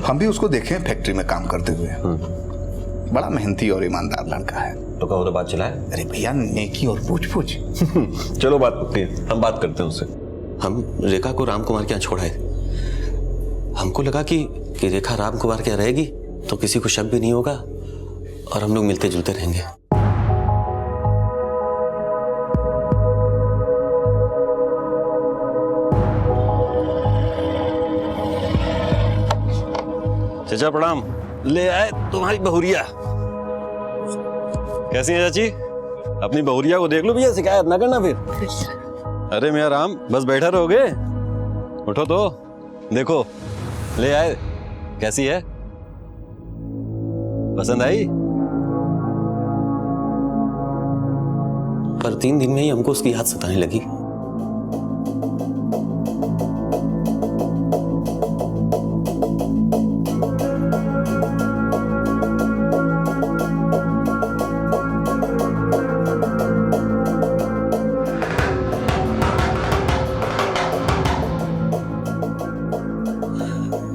हम भी उसको देखे हैं फैक्ट्री में काम करते हुए। बड़ा मेहनती और ईमानदार लड़का है। तो कहो तो बात चलाए। अरे भैया, नेकी और पूछ चलो बात पक्की है, हम बात करते हैं उससे। हम रेखा को राम कुमार के यहाँ छोड़ाए। हमको लगा कि रेखा राम कुमार के यहाँ रहेगी तो किसी को शक भी नहीं होगा और हम लोग मिलते जुलते रहेंगे। चाचा प्रणाम। ले आए तुम्हारी बहुरिया। कैसी है चाची? अपनी बहुरिया को देख लो भैया, शिकायत ना करना फिर। अरे मेरा राम, बस बैठा रहोगे? उठो तो देखो, ले आए। कैसी है? पसंद आई? पर 3 दिन में ही हमको उसकी याद सताने लगी।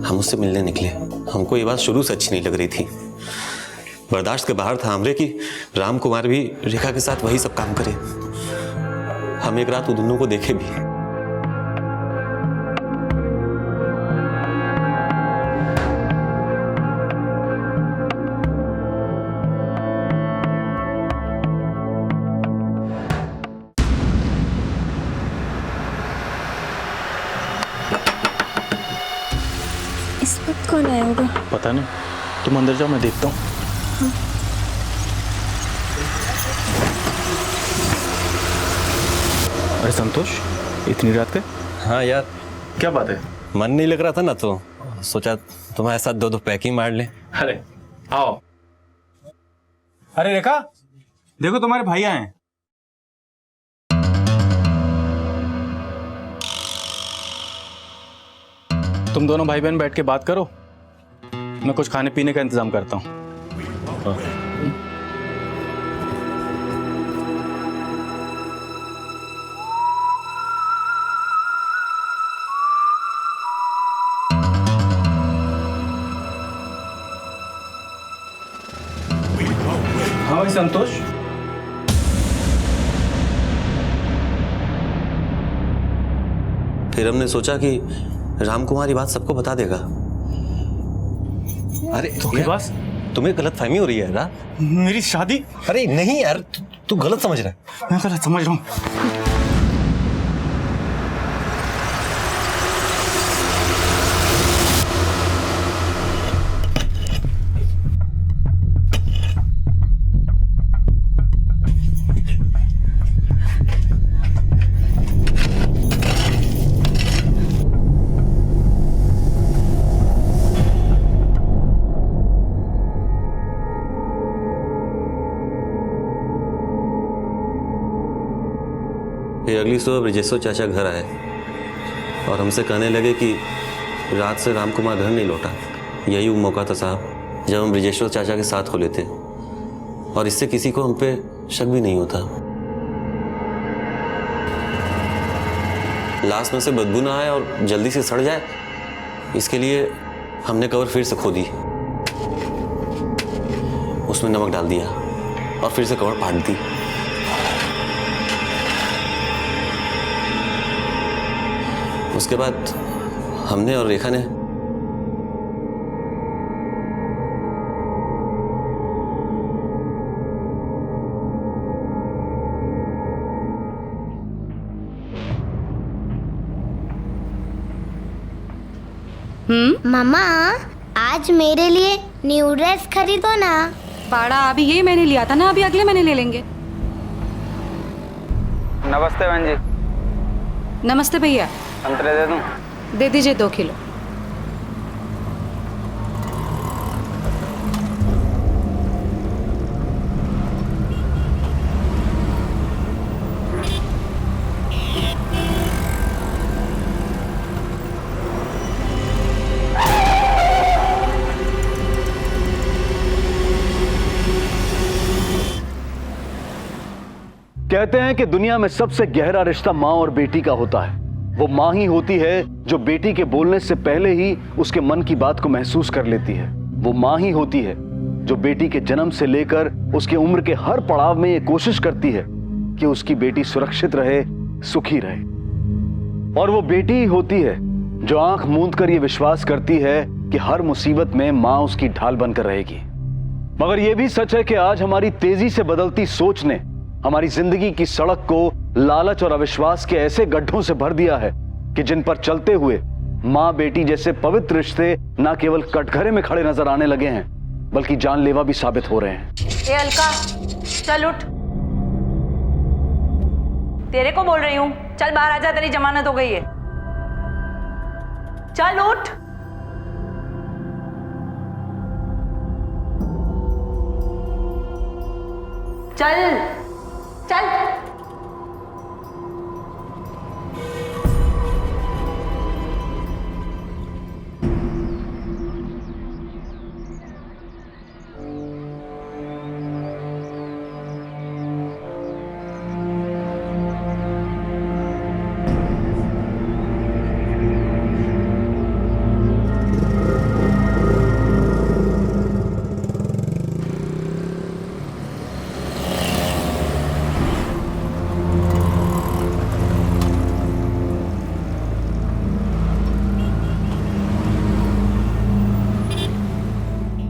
हम उससे मिलने निकले। हमको ये बात शुरू से अच्छी नहीं लग रही थी। बर्दाश्त के बाहर था हमरे कि राम कुमार भी रेखा के साथ वही सब काम करे। हम एक रात उन दोनों को देखे भी। इस वक्त कौन आया होगा? पता नहीं, तुम अंदर जाओ, मैं देखता हूँ। अरे संतोष, इतनी रात के? हाँ यार, क्या बात है? मन नहीं लग रहा था ना, तो सोचा तुम्हारे साथ 2 पैकिंग मार ले। अरे आओ। अरे रेखा, देखो तुम्हारे भैया हैं। तुम दोनों भाई बहन बैठ के बात करो, मैं कुछ खाने पीने का इंतजाम करता हूँ। भाई संतोष? फिर हमने सोचा कि रामकुमार ये बात सबको बता देगा। अरे धोखेबाज, तुम्हें गलत फहमी हो रही है ना? मेरी शादी? अरे नहीं यार, तू गलत समझ रहा है। मैं गलत समझ रहा हूँ। फिर अगली सुबह ब्रजेश्वर चाचा घर आए और हमसे कहने लगे कि रात से रामकुमार घर नहीं लौटा। यही वो मौका था साहब जब हम ब्रजेश्वर चाचा के साथ हो लेते और इससे किसी को हम पे शक भी नहीं होता। लाश में से बदबू ना आए और जल्दी से सड़ जाए, इसके लिए हमने कवर फिर से खोदी, उसमें नमक डाल दिया और फिर से कवर फाड़ दी। उसके बाद हमने और रेखा ने मामा आज मेरे लिए न्यू ड्रेस खरीदो ना। पाड़ा अभी ये मैंने लिया था ना, अभी अगले महीने ले लेंगे। नमस्ते बहन जी। नमस्ते भैया। संतरे दे दूं? दे दीजिए 2 किलो। कहते हैं कि दुनिया में सबसे गहरा रिश्ता माँ और बेटी का होता है। वो माँ ही होती है जो बेटी के बोलने से पहले ही उसके मन की बात को महसूस कर लेती है। वो माँ ही होती है जो बेटी के जन्म से लेकर उसके उम्र के हर पड़ाव में ये कोशिश करती है कि उसकी बेटी सुरक्षित रहे, सुखी रहे। और वो बेटी ही होती है जो आंख मूंद कर ये विश्वास करती है कि हर मुसीबत में माँ उसकी ढाल बनकर रहेगी। मगर यह भी सच है कि आज हमारी तेजी से बदलती सोच ने हमारी जिंदगी की सड़क को लालच और अविश्वास के ऐसे गड्ढों से भर दिया है कि जिन पर चलते हुए माँ बेटी जैसे पवित्र रिश्ते न केवल कटघरे में खड़े नजर आने लगे हैं बल्कि जानलेवा भी साबित हो रहे हैं। ए अलका, चल उठ। तेरे को बोल रही हूं, चल बाहर आजा, तेरी जमानत हो गई है। चल उठ। चल चल।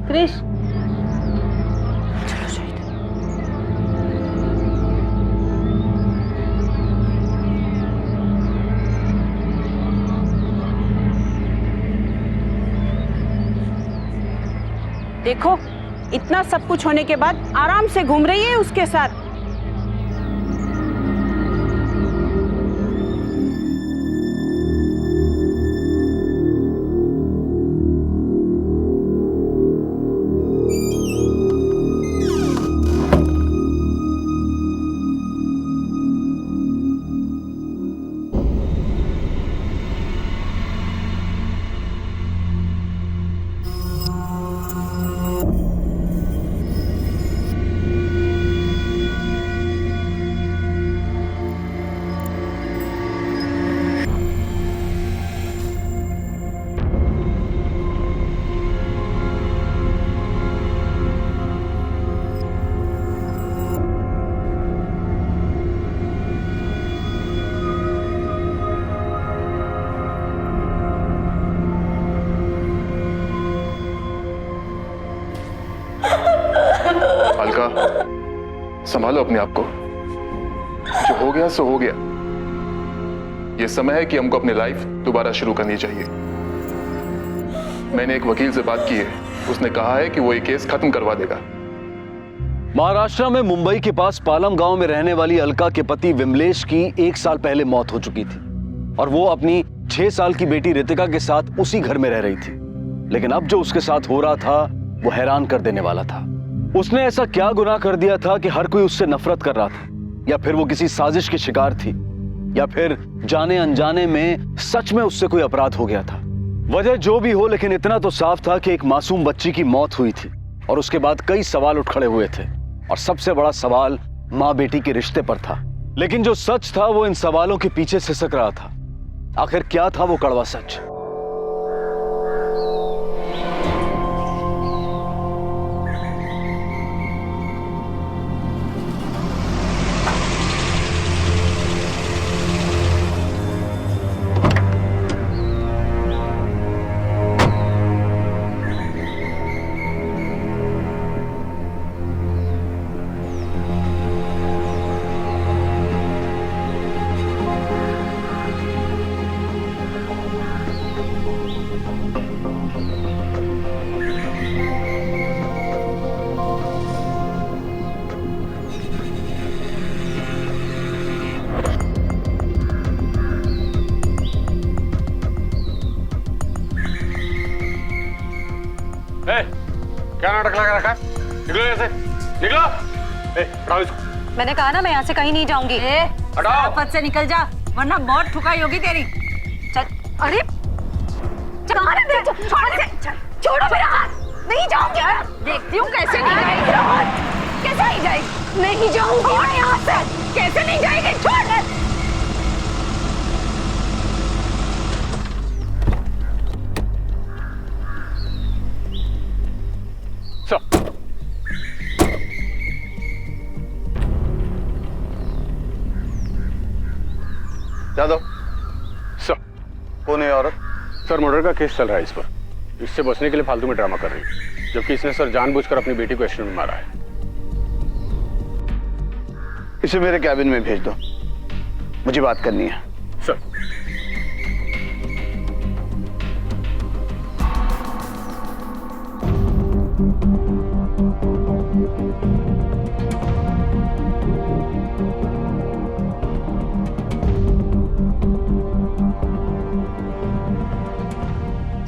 क्रिश, देखो इतना सब कुछ होने के बाद आराम से घूम रही है उसके साथ। अलका, संभालो अपने आप को। जो हो गया सो हो गया। ये समय है कि हमको अपनी लाइफ दोबारा शुरू करनी चाहिए। मैंने एक वकील से बात की है, उसने कहा है कि वो ये केस खत्म करवा देगा। महाराष्ट्र में मुंबई के पास पालम गांव में रहने वाली अलका के पति विमलेश की 1 साल पहले मौत हो चुकी थी और वो अपनी 6 साल की बेटी रितिका के साथ उसी घर में रह रही थी। लेकिन अब जो उसके साथ हो रहा था वो हैरान कर देने वाला था। उसने ऐसा क्या गुनाह कर दिया था कि हर कोई उससे नफरत कर रहा था? या फिर वो किसी साजिश की शिकार थी? या फिर जाने अनजाने में सच में उससे कोई अपराध हो गया था? वजह जो भी हो, लेकिन इतना तो साफ था कि एक मासूम बच्ची की मौत हुई थी और उसके बाद कई सवाल उठ खड़े हुए थे और सबसे बड़ा सवाल माँ बेटी के रिश्ते पर था। लेकिन जो सच था वो इन सवालों के पीछे सिसक रहा था। आखिर क्या था वो कड़वा सच? क्या नाटक लगा रखा है? निकलो यहाँ से, निकलो। हटाओ इसको। मैंने कहा ना मैं यहाँ से कहीं नहीं जाऊंगी। हटाओ। पद से निकल जा वरना मौत ठुकाई होगी तेरी। चल। अरे छोड़ो मेरा हाथ। नहीं जाऊंगी। देखती हूँ कैसे नहीं जाएगी। कैसे नहीं जाएगी? नहीं जाऊंगी यहाँ से। कैसे नहीं जाएगी? छोड़। यादव सर, कौन है औरत? सर मर्डर का केस चल रहा है इस पर। इससे बचने के लिए फालतू में ड्रामा कर रही है, जबकि इसने सर जानबूझकर अपनी बेटी को एक्सीडेंट में मारा है। इसे मेरे कैबिन में भेज दो, मुझे बात करनी है। Sir.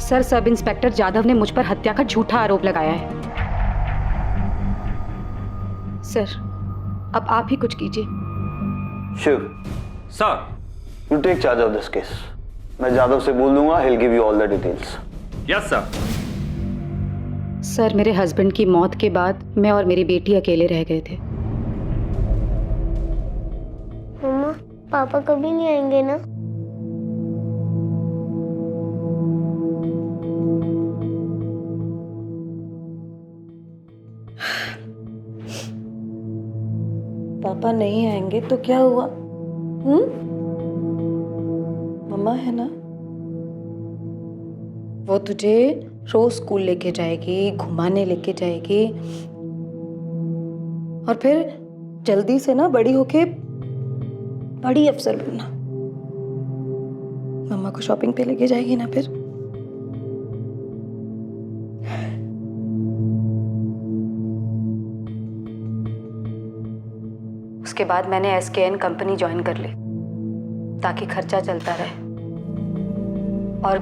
Sir, sub inspector Jadhav ने मुझ पर हत्या का झूठा आरोप लगाया है। सर, अब आप ही कुछ कीजिए। Shiv sir, you take charge of this case. मैं जाधव से बोल दूंगा, he'll give you all the details. Yes sir. Sir, मेरे हस्बैंड की मौत के बाद मैं और मेरी बेटी अकेले रह गए थे। मम्मा, पापा कभी नहीं आएंगे ना? पापा नहीं आएंगे तो क्या हुआ? मम्मा है ना, वो तुझे रोज स्कूल लेके जाएगी, घुमाने लेके जाएगी और फिर जल्दी से ना बड़ी होके बड़ी अफसर बनना। मम्मा को शॉपिंग पे लेके जाएगी ना फिर। उसके बाद मैंने SKN कंपनी ज्वाइन कर ली ताकि खर्चा चलता रहे और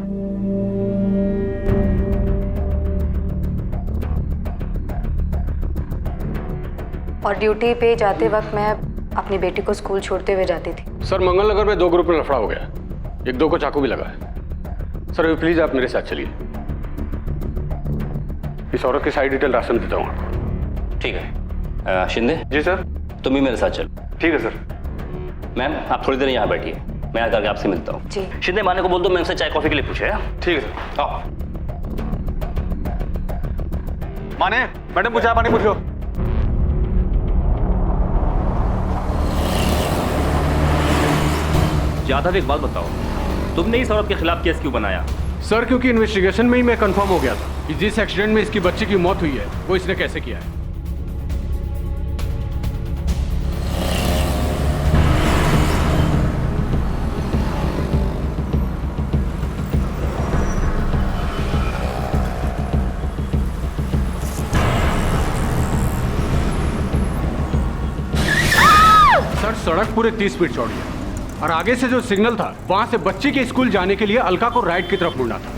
ड्यूटी पे जाते वक्त मैं अपनी बेटी को स्कूल छोड़ते हुए जाती थी। सर, मंगल नगर में 2 ग्रुप में लफड़ा हो गया, 1-2 को चाकू भी लगा है। सर अभी प्लीज आप मेरे साथ चलिए। इस औरत की सारी डिटेल राशन देता हूँ आपको। ठीक है। शिंदे जी सर। तुम भी मेरे साथ चलो। ठीक है सर। मैम, आप थोड़ी देर यहाँ बैठिए, मैं आकर आपसे मिलता हूँ। जी। शिंदे माने को बोल दो मैं उनसे चाय कॉफी के लिए पूछे। ठीक है सर। आओ। माने, मैडम को चाय पानी पूछो। जाधव, एक बात बताओ, तुमने इस औरत के खिलाफ केस क्यों बनाया? सर क्योंकि इन्वेस्टिगेशन में ही मैं कंफर्म हो गया था कि जिस एक्सीडेंट में इसकी बच्ची की मौत हुई है वो इसने कैसे किया है। सर सड़क पूरे 30 फीट चौड़ी है और आगे से जो सिग्नल था वहां से बच्ची के स्कूल जाने के लिए अलका को राइट की तरफ मुड़ना था,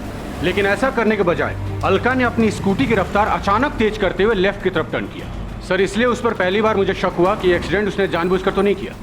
लेकिन ऐसा करने के बजाय अलका ने अपनी स्कूटी की रफ्तार अचानक तेज करते हुए लेफ्ट की तरफ टर्न किया। सर इसलिए उस पर पहली बार मुझे शक हुआ कि एक्सीडेंट उसने जानबूझकर तो नहीं किया।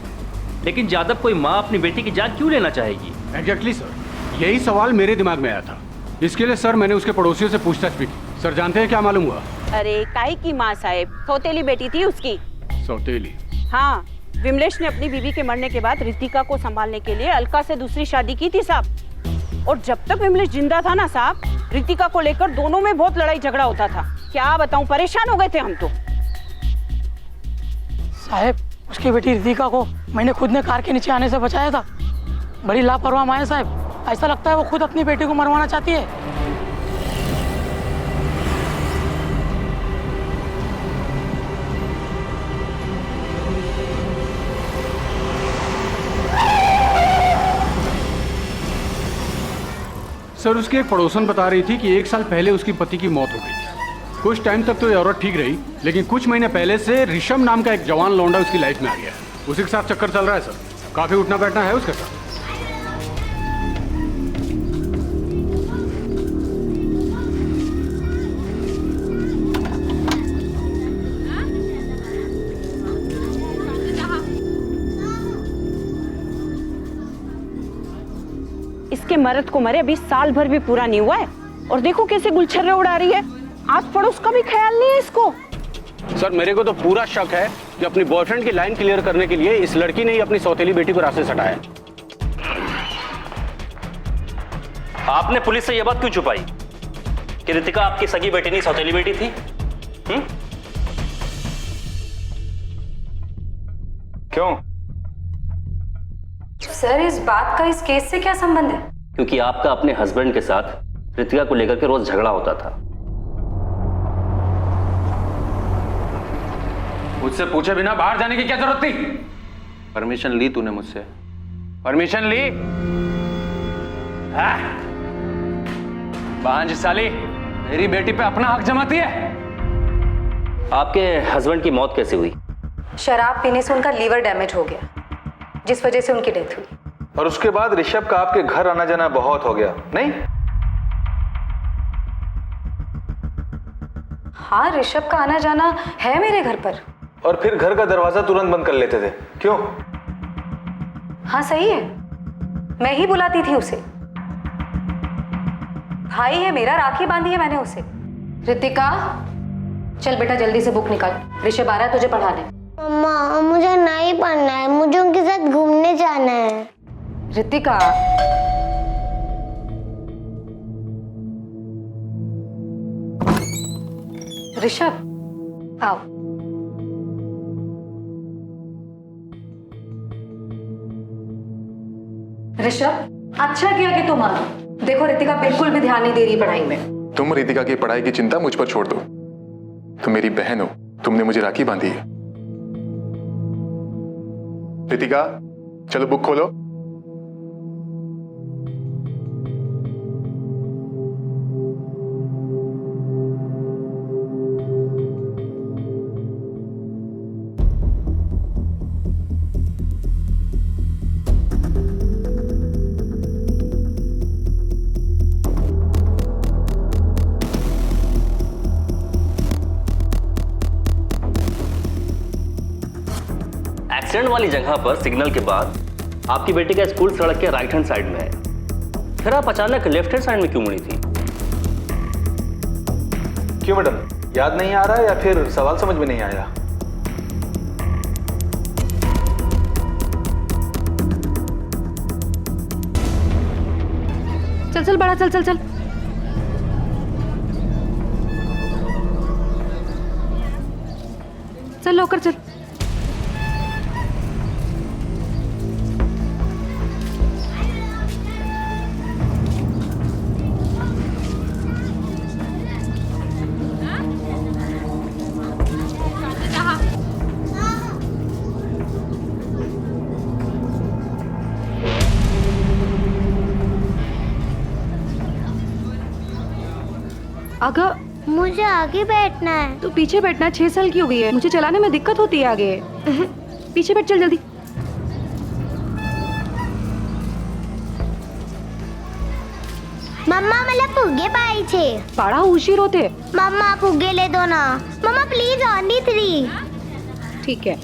लेकिन जादव कोई माँ अपनी बेटी की जान क्यों लेना चाहेगी? एग्जैक्टली सर, यही सवाल मेरे दिमाग में आया था। इसके लिए सर मैंने उसके पड़ोसियों से पूछताछ भी की। सर जानते हैं क्या मालूम हुआ? अरे काई की माँ साहेब, सौतेली बेटी थी उसकी। सौतेली? हाँ, विमलेश ने अपनी बीवी के मरने के बाद रितिका को संभालने के लिए अलका से दूसरी शादी की थी साहब। और जब तक विमलेश जिंदा था ना साहब, रितिका को लेकर दोनों में बहुत लड़ाई झगड़ा होता था। क्या बताऊं, परेशान हो गए थे हम तो। साहब उसकी बेटी रितिका को मैंने खुद ने कार के नीचे आने से बचाया था। बड़ी लापरवाह माँ है साहब, ऐसा लगता है वो खुद अपनी बेटी को मरवाना चाहती है। सर उसकी एक पड़ोसन बता रही थी कि 1 साल पहले उसकी पति की मौत हो गई थी। कुछ टाइम तक तो ये औरत ठीक रही, लेकिन कुछ महीने पहले से ऋषभ नाम का एक जवान लौंडा उसकी लाइफ में आ गया है। उसी के साथ चक्कर चल रहा है सर, काफी उठना बैठना है उसके साथ। इसके मर्द को मरे अभी साल भर भी पूरा नहीं हुआ है और देखो कैसे गुलछर्रे उड़ा रही है। आस पड़ोस का भी ख्याल नहीं है इसको। सर मेरे को तो पूरा शक है कि अपनी बॉयफ्रेंड की लाइन क्लियर करने के लिए इस लड़की ने ही अपनी सौतेली बेटी को रास्ते से हटाया। आपने पुलिस से यह बात क्यों छुपाई कि रितिका आपकी सगी बेटी नहीं सौतेली बेटी थी? क्यों? सर इस बात का इस केस से क्या संबंध है? क्योंकि आपका अपने हस्बैंड के साथ रितिका को लेकर के रोज झगड़ा होता था। मुझसे पूछे बिना बाहर जाने की क्या जरूरत थी? परमिशन ली तूने मुझसे? परमिशन ली? बांझ साली, मेरी बेटी पे अपना हक जमाती है। आपके हस्बैंड की मौत कैसे हुई? शराब पीने से उनका लीवर डैमेज हो गया, जिस वजह से उनकी डेथ हुई। और उसके बाद ऋषभ का आपके घर आना जाना बहुत हो गया, नहीं? हाँ, ऋषभ का आना जाना है मेरे घर पर। और फिर घर का दरवाजा तुरंत बंद कर लेते थे, क्यों? हाँ सही है, मैं ही बुलाती थी उसे। भाई है मेरा, राखी बांधी है मैंने उसे। रितिका चल बेटा जल्दी से बुक निकाल, ऋषभ आ रहा है तुझे पढ़ाने। मम्मा मुझे नहीं पढ़ना है, मुझे उनके साथ घूमने जाना है। रितिका ऋषभ आओ। ऋषभ अच्छा किया कि तुम आ। देखो रितिका बिल्कुल भी ध्यान नहीं दे रही पढ़ाई में। तुम रितिका की पढ़ाई की चिंता मुझ पर छोड़ दो। तुम मेरी बहन हो, तुमने मुझे राखी बांधी है। रितिका चलो बुक खोलो। एक्सीडेंट वाली जगह पर सिग्नल के बाद आपकी बेटी का स्कूल सड़क के राइट हैंड साइड में है, फिर आप अचानक लेफ्ट हैंड साइड में क्यों मुड़ी थी? क्यों मैडम, याद नहीं आ रहा है या फिर सवाल समझ में नहीं आया? चल चल बड़ा, चल चल चल। चल होकर चल। अगर मुझे आगे बैठना है। तू पीछे बैठना, 6 साल की हो गई है, मुझे चलाने में दिक्कत होती है आगे। पीछे बैठ चल जल्दी। मम्मा मला फुगे पाहिजे. बाळा उशीर होते. मम्मा फुगे ले दो ना. मम्मा प्लीज ओनली 3. ठीक है,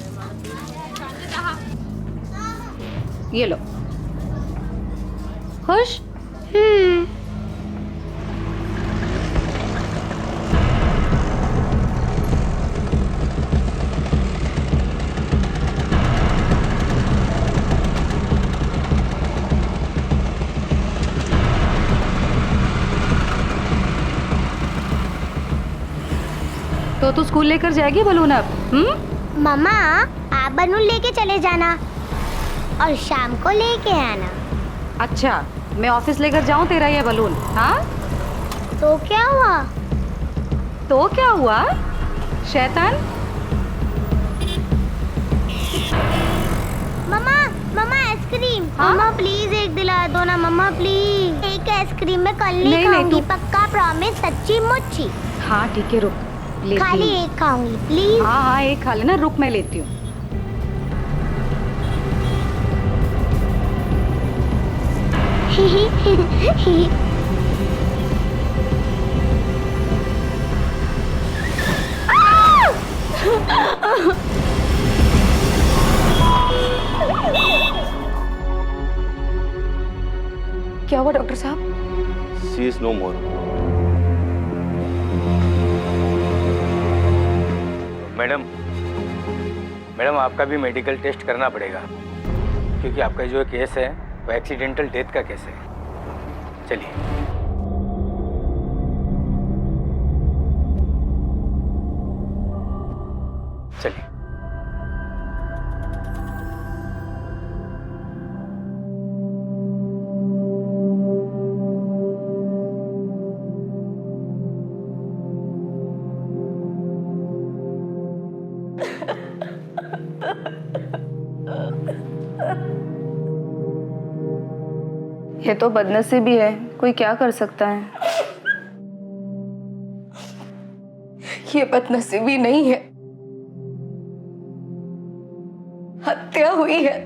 ये लो. खुश? तो तू स्कूल लेकर जाएगी बलून अब? मम्मा आप बलून लेके चले जाना और शाम को लेके आना. अच्छा, मैं ऑफिस लेकर जाऊं तेरा ये बलून? हाँ, तो क्या हुआ? तो क्या हुआ शैतान? मम्मा मम्मा आइसक्रीम. मम्मा प्लीज एक दिला दो ना. मम्मा प्लीज एक आइसक्रीम मैं कल नहीं खाऊंगी. पक्का प्रॉमिस, सच्ची मुच्ची. हाँ ठीक है, रुक लेती खाली हूँ. एक खाऊंगी प्लीज. हाँ हाँ एक खा लेना, रुक मैं लेती हूँ. क्या हुआ डॉक्टर साहब? She is no more. Madam आपका भी मेडिकल टेस्ट करना पड़ेगा, क्योंकि आपका जो केस है वो एक्सीडेंटल डेथ का केस है. चलिए. चलिए. ये तो बदनसीबी है, कोई क्या कर सकता है. ये बदनसीबी नहीं है, हत्या हुई है.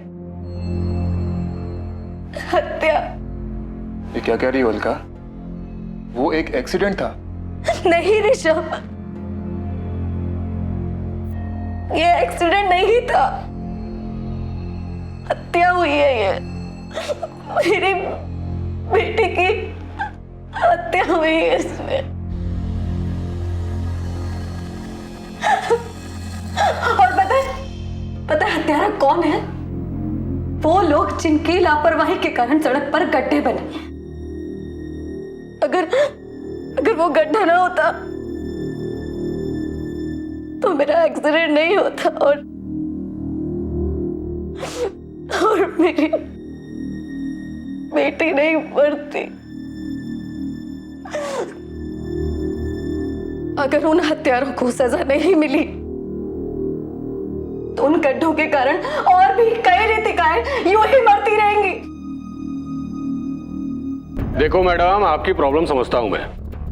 हत्या. ये क्या कह रही हो अलका? वो एक एक्सीडेंट था. नहीं ऋषभ, ये एक्सीडेंट नहीं था. हत्या हुई है. ये मेरी बेटी की हत्या हुई है इसमें. और पता है हत्यारा कौन है? वो लोग जिनकी लापरवाही के कारण सड़क पर गड्ढे बने. अगर वो गड्ढा ना होता तो मेरा एक्सीडेंट नहीं होता और मेरी बेटी नहीं मरती. अगर उन हत्यारों को सजा नहीं मिली तो उन गड्ढों के कारण और भी कई रितिकाएं यूं ही मरती रहेंगी. देखो मैडम, आपकी प्रॉब्लम समझता हूं मैं,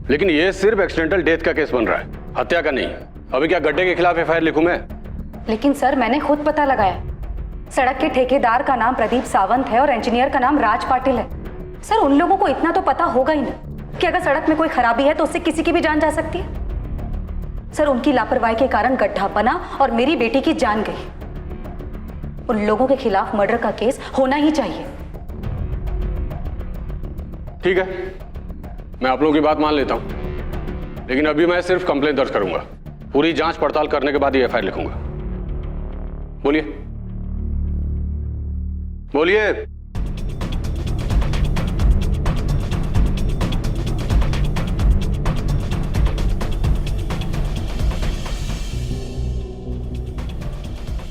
लेकिन ये सिर्फ एक्सीडेंटल डेथ का केस बन रहा है, हत्या का नहीं. अभी क्या गड्ढे के खिलाफ एफआईआर लिखूं मैं? लेकिन सर मैंने खुद पता लगाया, सड़क के ठेकेदार का नाम प्रदीप सावंत है और इंजीनियर का नाम राज पाटिल है. सर उन लोगों को इतना तो पता होगा ही ना कि अगर सड़क में कोई खराबी है तो उससे किसी की भी जान जा सकती है. सर उनकी लापरवाही के कारण गड्ढा बना और मेरी बेटी की जान गई. उन लोगों के खिलाफ मर्डर का केस होना ही चाहिए. ठीक है, मैं आप लोगों की बात मान लेता हूं, लेकिन अभी मैं सिर्फ कंप्लेंट दर्ज करूंगा. पूरी जांच पड़ताल करने के बाद ही एफआईआर लिखूंगा. बोलिए बोलिए.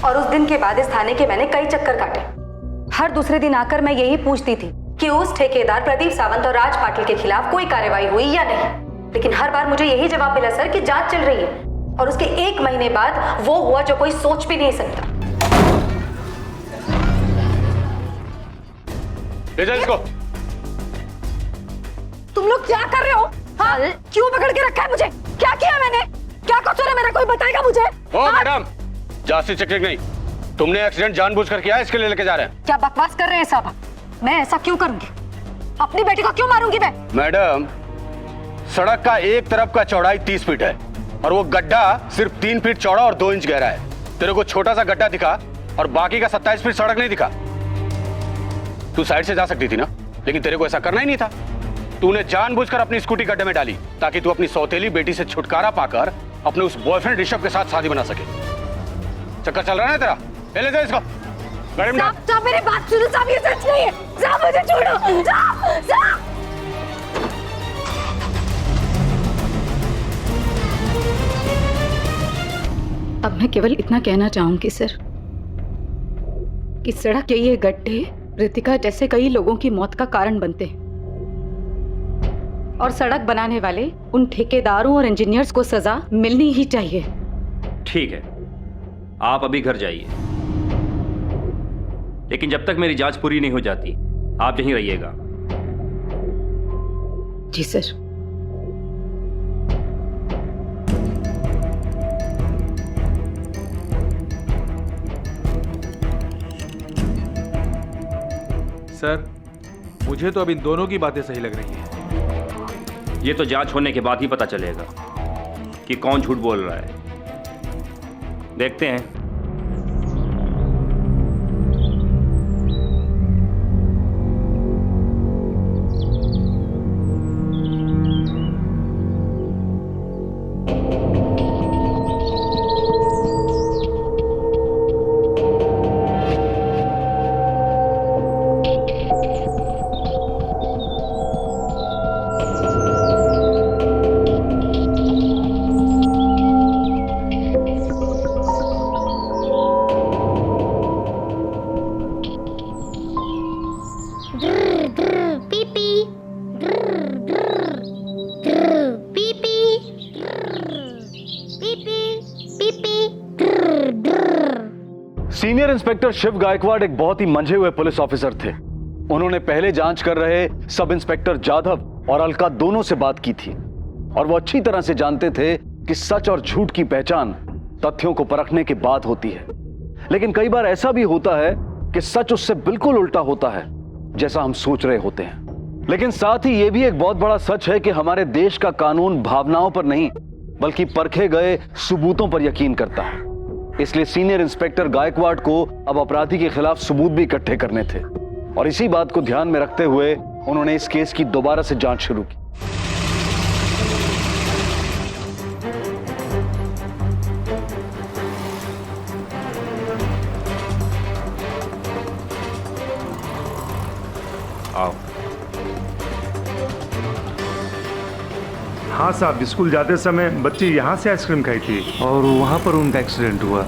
और उस दिन के बाद इस थाने के मैंने कई चक्कर काटे. हर दूसरे दिन आकर मैं यही पूछती थी कि उस ठेकेदार प्रदीप सावंत और राज पाटिल के खिलाफ कोई कार्रवाई हुई या नहीं. लेकिन हर बार मुझे यही जवाब मिला सर कि जांच चल रही है. और उसके 1 महीने बाद वो हुआ जो कोई सोच भी नहीं सकता. ले जा इसको. तुम लोग क्या कर रहे हो? हाँ? क्यों पकड़ के रखा है मुझे? क्या किया मैंने? क्या कसूर है मेरा? कोई बताएगा मुझे? ओ मैडम, जांच चेकिंग नहीं, तुमने एक्सीडेंट जानबूझकर किया है, इसके लिए लेके जा रहे हैं. क्या बकवास कर रहे हैं साहब? मैं ऐसा क्यों करूंगी? अपनी बेटी को क्यों मारूंगी मैं? मैडम, सड़क का एक तरफ का चौड़ाई 30 फीट है और वो गड्ढा सिर्फ 3 फीट चौड़ा और 2 इंच गहरा है। तेरे को छोटा सा गड्ढा दिखा और बाकी का 27 फीट सड़क नहीं दिखा। तू साइड से जा सकती थी ना, लेकिन तेरे को ऐसा करना ही नहीं था। तूने जानबूझकर अपनी स्कूटी गड्ढे में डाली ताकि तू अपनी सौतेली बेटी से छुटकारा पाकर अपने उस बॉयफ्रेंड ऋषभ के साथ शादी बना सके। चक्कर चल रहा है ना तेरा? ले जा इसको गाड़ी में डाल। साहब मेरी बात सुनो साहब, ये सच नहीं है साहब, मुझे छोड़ो साहब। साहब अब मैं केवल इतना कहना चाहूंगी सर कि सड़क के ये गड्ढे रितिका जैसे कई लोगों की मौत का कारण बनते हैं और सड़क बनाने वाले उन ठेकेदारों और इंजीनियर्स को सजा मिलनी ही चाहिए। ठीक है, आप अभी घर जाइए, लेकिन जब तक मेरी जांच पूरी नहीं हो जाती आप यहीं रहिएगा। जी सर। सर, मुझे तो अब इन दोनों की बातें सही लग रही हैं। ये तो जांच होने के बाद ही पता चलेगा कि कौन झूठ बोल रहा है। देखते हैं। सीनियर इंस्पेक्टर शिव गायकवाड़ एक बहुत ही मंझे हुए पुलिस ऑफिसर थे। उन्होंने पहले जांच कर रहे सब इंस्पेक्टर जाधव और अलका दोनों से बात की थी और वो अच्छी तरह से जानते थे कि सच और झूठ की पहचान तथ्यों को परखने के बाद होती है। लेकिन कई बार ऐसा भी होता है कि सच उससे बिल्कुल उल्टा होता है जैसा हम सोच रहे होते हैं। लेकिन साथ ही यह भी एक बहुत बड़ा सच है कि हमारे देश का कानून भावनाओं पर नहीं बल्कि परखे गए सबूतों पर यकीन करता है। इसलिए सीनियर इंस्पेक्टर गायकवाड़ को अब अपराधी के खिलाफ सबूत भी इकट्ठे करने थे और इसी बात को ध्यान में रखते हुए उन्होंने इस केस की दोबारा से जांच शुरू की। आओ। हाँ साहब, स्कूल जाते समय बच्ची यहाँ से आइसक्रीम खाई थी और वहाँ पर उनका एक्सीडेंट हुआ।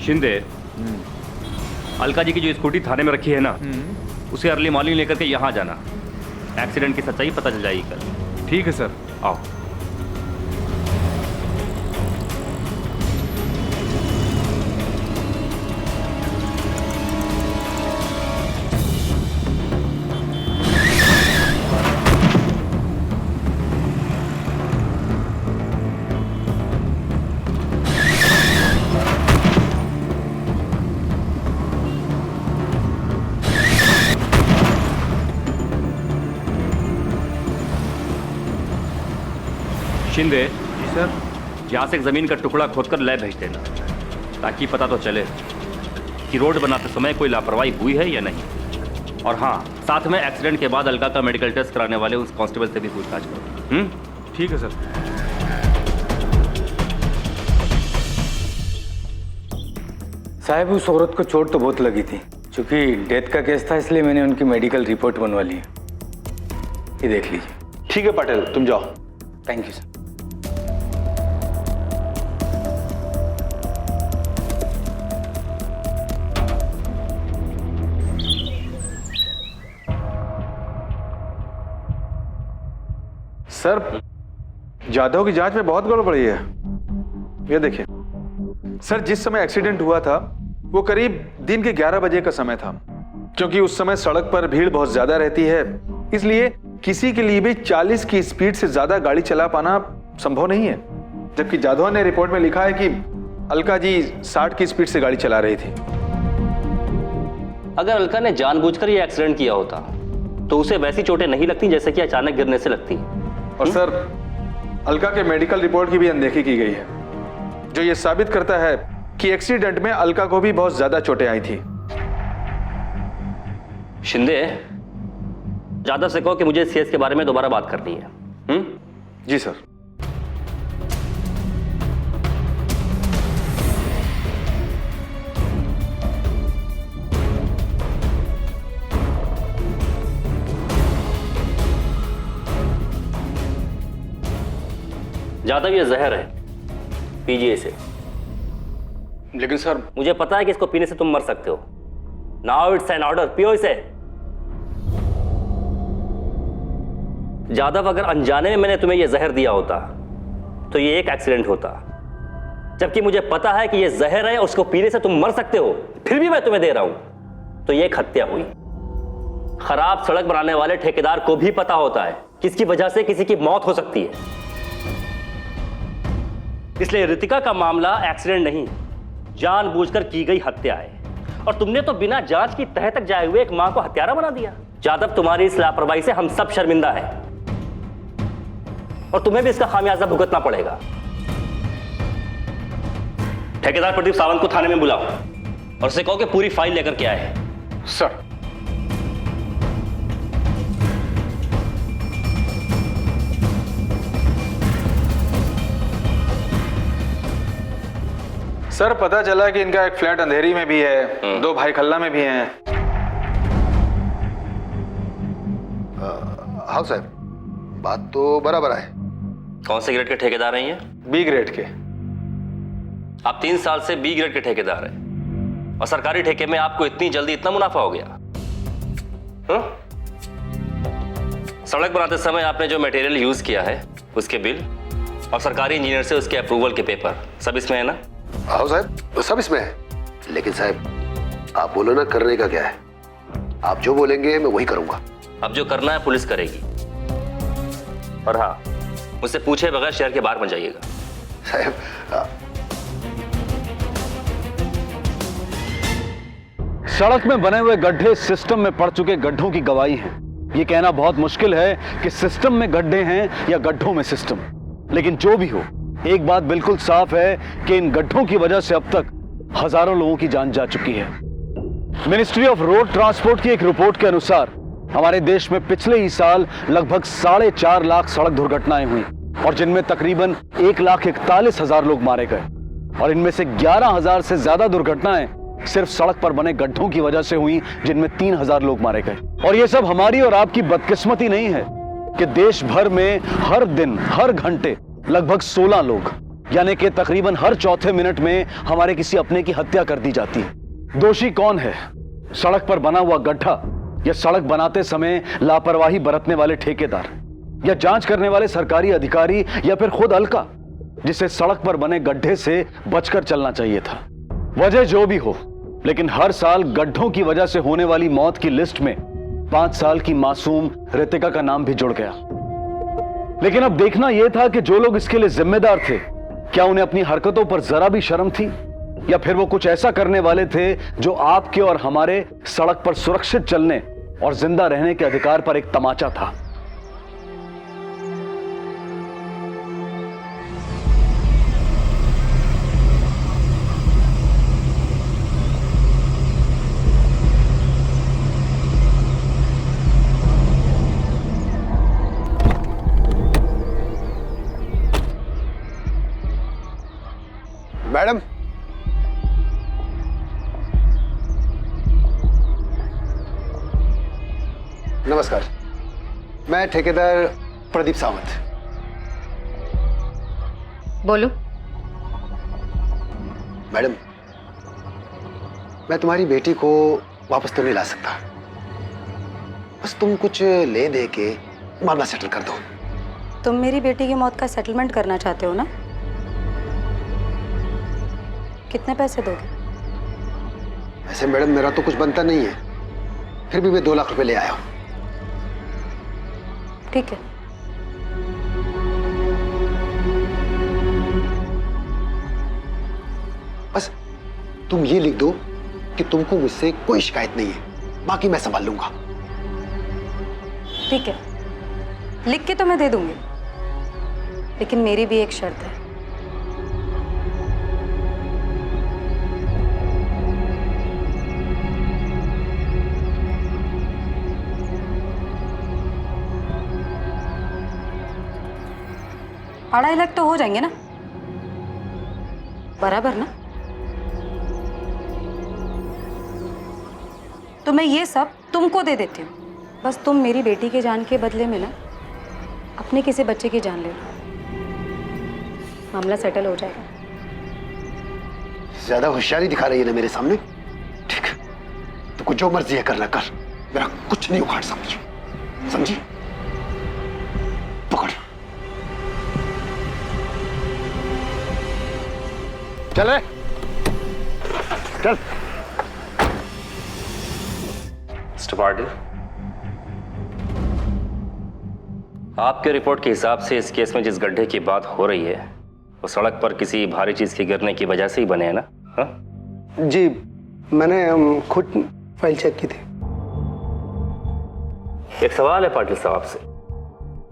शिंदे, अलका जी की जो स्कूटी थाने में रखी है ना, उसे अर्ली मॉर्निंग लेकर के यहाँ जाना। एक्सीडेंट की सच्चाई पता चल जाएगी कल। ठीक है सर, आओ। शिंदे जी सर। यहाँ से एक जमीन का टुकड़ा खोदकर लैब भेज देना ताकि पता तो चले कि रोड बनाते समय कोई लापरवाही हुई है या नहीं। और हाँ, साथ में एक्सीडेंट के बाद अलका का मेडिकल टेस्ट कराने वाले उस कांस्टेबल से भी पूछताछ करो। ठीक है सर। साहब, उस औरत को चोट तो बहुत लगी थी। क्योंकि डेथ का केस था इसलिए मैंने उनकी मेडिकल रिपोर्ट बनवा ली है। ये देख लीजिए। ठीक है पटेल, तुम जाओ। Thank you sir. Sir, Jadhav की जांच में बहुत गड़बड़ी है। ये देखिए सर, जिस समय एक्सीडेंट हुआ था वो करीब दिन के 11 बजे का समय था। क्योंकि उस समय सड़क पर भीड़ बहुत ज्यादा रहती है, इसलिए किसी के लिए भी 40 की स्पीड से ज्यादा गाड़ी चला पाना संभव नहीं है, जबकि जाधव ने रिपोर्ट में लिखा है कि अलका जी 60 की स्पीड से गाड़ी चला रही थी। अगर अलका ने जानबूझकर ये एक्सीडेंट किया होता तो उसे वैसी चोटें नहीं लगती जैसे कि अचानक गिरने से लगती। और सर, अलका के मेडिकल रिपोर्ट की भी अनदेखी की गई है, जो ये साबित करता है कि एक्सीडेंट में अलका को भी बहुत ज्यादा चोटें आई थी। शिंदे, जाधव से कहो कि मुझे इस केस के बारे में दोबारा बात करनी है। जी सर। जाधव, ये जहर है, पीजिए इसे। लेकिन सर, मुझे पता है कि इसको पीने से तुम मर सकते हो। नाउ इट्स एन ऑर्डर, पियो इसे। जाधव, अगर अनजाने में मैंने तुम्हें यह जहर दिया होता तो ये एक एक्सीडेंट होता, जबकि मुझे पता है कि यह जहर है, उसको पीने से तुम मर सकते हो, फिर भी मैं तुम्हें दे रहा हूं, तो यह एक हत्या हुई। खराब सड़क बनाने वाले ठेकेदार को भी पता होता है कि इसकी वजह से किसी की मौत हो सकती है, इसलिए रितिका का मामला एक्सीडेंट नहीं, जानबूझकर की गई हत्या है। और तुमने तो बिना जांच की तह तक जाए हुए एक मां को हत्यारा बना दिया। जाधव, तुम्हारी इस लापरवाही से हम सब शर्मिंदा हैं और तुम्हें भी इसका खामियाजा भुगतना पड़ेगा। ठेकेदार प्रदीप सावंत को थाने में बुलाओ और उसे कहो कि पूरी फाइल लेकर के आए। सर। सर, पता चला कि इनका एक फ्लैट अंधेरी में भी है, 2 भाई खल्ला में भी हैं। हाँ साहब, बात तो बराबर है। कौन से ग्रेड के ठेकेदार हैं ये? बी ग्रेड के। आप 3 साल से बी ग्रेड के ठेकेदार हैं और सरकारी ठेके में आपको इतनी जल्दी इतना मुनाफा हो गया। सड़क बनाते समय आपने जो मटेरियल यूज किया है उसके बिल और सरकारी इंजीनियर से उसके अप्रूवल के पेपर सब इसमें है ना? हाँ साहब, सब इसमें है। लेकिन साहब, आप बोलो ना, करने का क्या है? आप जो बोलेंगे मैं वही करूंगा। अब जो करना है पुलिस करेगी। और हाँ, मुझसे पूछे बगैर शहर के बाहर मत जाइएगा। साहब, सड़क में बने हुए गड्ढे सिस्टम में पड़ चुके गड्ढों की गवाही है। ये कहना बहुत मुश्किल है कि सिस्टम में गड्ढे हैं या गड्ढों में सिस्टम। लेकिन जो भी हो, एक बात बिल्कुल साफ है कि इन गड्ढों की वजह से अब तक हजारों लोगों की जान जा चुकी है। मिनिस्ट्री ऑफ रोड ट्रांसपोर्ट की एक रिपोर्ट के अनुसार हमारे देश में पिछले ही साल लगभग 4.5 लाख सड़क दुर्घटनाएं हुई और जिनमें तकरीबन 1,41,000 लोग मारे गए और इनमें से 11,000 से ज्यादा दुर्घटनाएं सिर्फ सड़क पर बने गड्ढों की वजह से हुई, जिनमें 3,000 लोग मारे गए। और यह सब हमारी और आपकी बदकिस्मती नहीं है कि देश भर में हर दिन हर घंटे लगभग 16 लोग, यानी कि तकरीबन हर चौथे मिनट में हमारे किसी अपने की हत्या कर दी जाती है। दोषी कौन है? सड़क पर बना हुआ गड्ढा, या सड़क बनाते समय लापरवाही बरतने वाले ठेकेदार, या जांच करने वाले सरकारी अधिकारी, या फिर खुद अलका, जिसे सड़क पर बने गड्ढे से बचकर चलना चाहिए था। वजह जो भी हो, लेकिन हर साल गड्ढों की वजह से होने वाली मौत की लिस्ट में 5 साल की मासूम रितिका का नाम भी जुड़ गया। लेकिन अब देखना यह था कि जो लोग इसके लिए जिम्मेदार थे, क्या उन्हें अपनी हरकतों पर जरा भी शर्म थी, या फिर वो कुछ ऐसा करने वाले थे जो आपके और हमारे सड़क पर सुरक्षित चलने और जिंदा रहने के अधिकार पर एक तमाचा था। मैडम, नमस्कार। मैं ठेकेदार प्रदीप सावंत। बोलो। मैडम, मैं तुम्हारी बेटी को वापस तो नहीं ला सकता, बस तुम कुछ ले दे के मामला सेटल कर दो। तुम मेरी बेटी की मौत का सेटलमेंट करना चाहते हो ना? कितने पैसे दोगे? ऐसे मैडम, मेरा तो कुछ बनता नहीं है, फिर भी मैं 2 लाख रुपए ले आया हूं। ठीक है। बस तुम ये लिख दो कि तुमको मुझसे कोई शिकायत नहीं है, बाकी मैं संभाल लूंगा। ठीक है, लिख के तो मैं दे दूंगी, लेकिन मेरी भी एक शर्त है। $2.5 लाख तो हो जाएंगे ना? बराबर ना? तो मैं ये सब तुमको दे देती हूँ, बस तुम मेरी बेटी की जान के बदले में ना अपने किसी बच्चे की जान ले लो, मामला सेटल हो जाएगा। ज्यादा होशियारी दिखा रही है ना मेरे सामने। ठीक है, तुमको जो मर्जी है करना कर, मेरा कुछ नहीं उखाड़ समझी? पकड़। चले चल। मिस्टर पाटिल, आपके रिपोर्ट के हिसाब से इस केस में जिस गड्ढे की बात हो रही है वो सड़क पर किसी भारी चीज के गिरने की वजह से ही बने हैं ना? हा? जी, मैंने खुद फाइल चेक की थी। एक सवाल है पाटिल साहब से,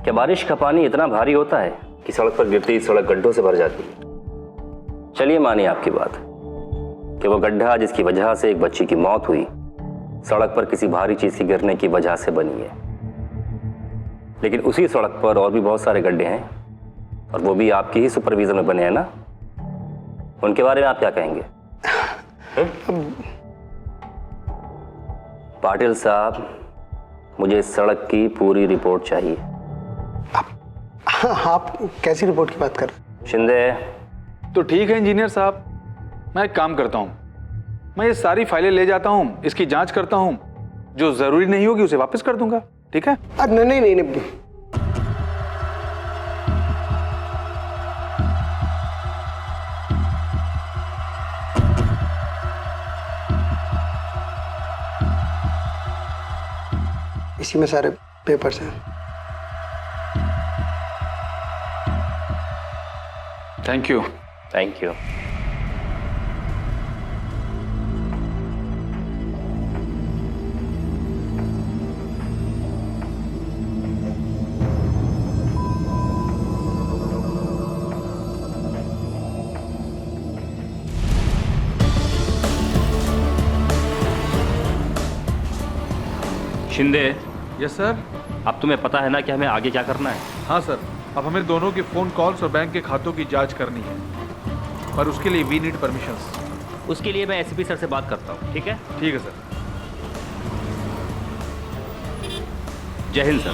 क्या बारिश का पानी इतना भारी होता है कि सड़क पर गिरती सड़क गड्ढों से भर जाती है? चलिए मानिए आपकी बात कि वो गड्ढा जिसकी वजह से एक बच्ची की मौत हुई सड़क पर किसी भारी चीज के गिरने की वजह से बनी है, लेकिन उसी सड़क पर और भी बहुत सारे गड्ढे हैं और वो भी आपकी ही सुपरविजन में बने हैं ना? उनके बारे में आप क्या कहेंगे? पाटिल साहब, मुझे इस सड़क की पूरी रिपोर्ट चाहिए। आप कैसी रिपोर्ट की बात कर रहे हैं? शिंदे। तो ठीक है इंजीनियर साहब, मैं एक काम करता हूं, मैं ये सारी फाइलें ले जाता हूं, इसकी जांच करता हूं, जो जरूरी नहीं होगी उसे वापस कर दूंगा। ठीक है? नहीं। इसी में सारे पेपर्स हैं। Thank you. Thank you. Shinde. Yes sir. अब तुम्हें पता है ना कि हमें आगे क्या करना है? हाँ सर, अब हमें दोनों के फोन कॉल्स और बैंक के खातों की जांच करनी है, पर उसके लिए वी नीड परमिशंस। उसके लिए मैं एसपी सर से बात करता हूँ। ठीक है? ठीक है सर। जय हिंद सर।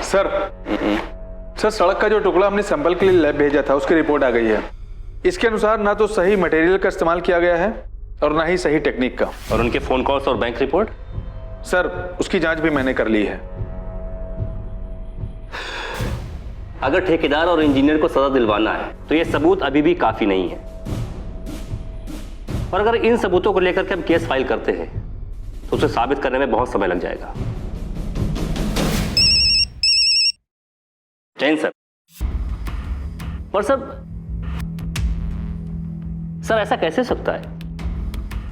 सर, सड़क का जो टुकड़ा हमने सैंपल के लिए लैब भेजा था उसकी रिपोर्ट आ गई है। इसके अनुसार ना तो सही मटेरियल का इस्तेमाल किया गया है और ना ही सही टेक्निक का। और उनके फोन कॉल्स और बैंक रिपोर्ट? सर, उसकी जांच भी मैंने कर ली है। अगर ठेकेदार और इंजीनियर को सजा दिलवाना है तो यह सबूत अभी भी काफी नहीं है, और अगर इन सबूतों को लेकर के हम केस फाइल करते हैं तो उसे साबित करने में बहुत समय लग जाएगा। जैन सर। पर सर ऐसा कैसे हो सकता है?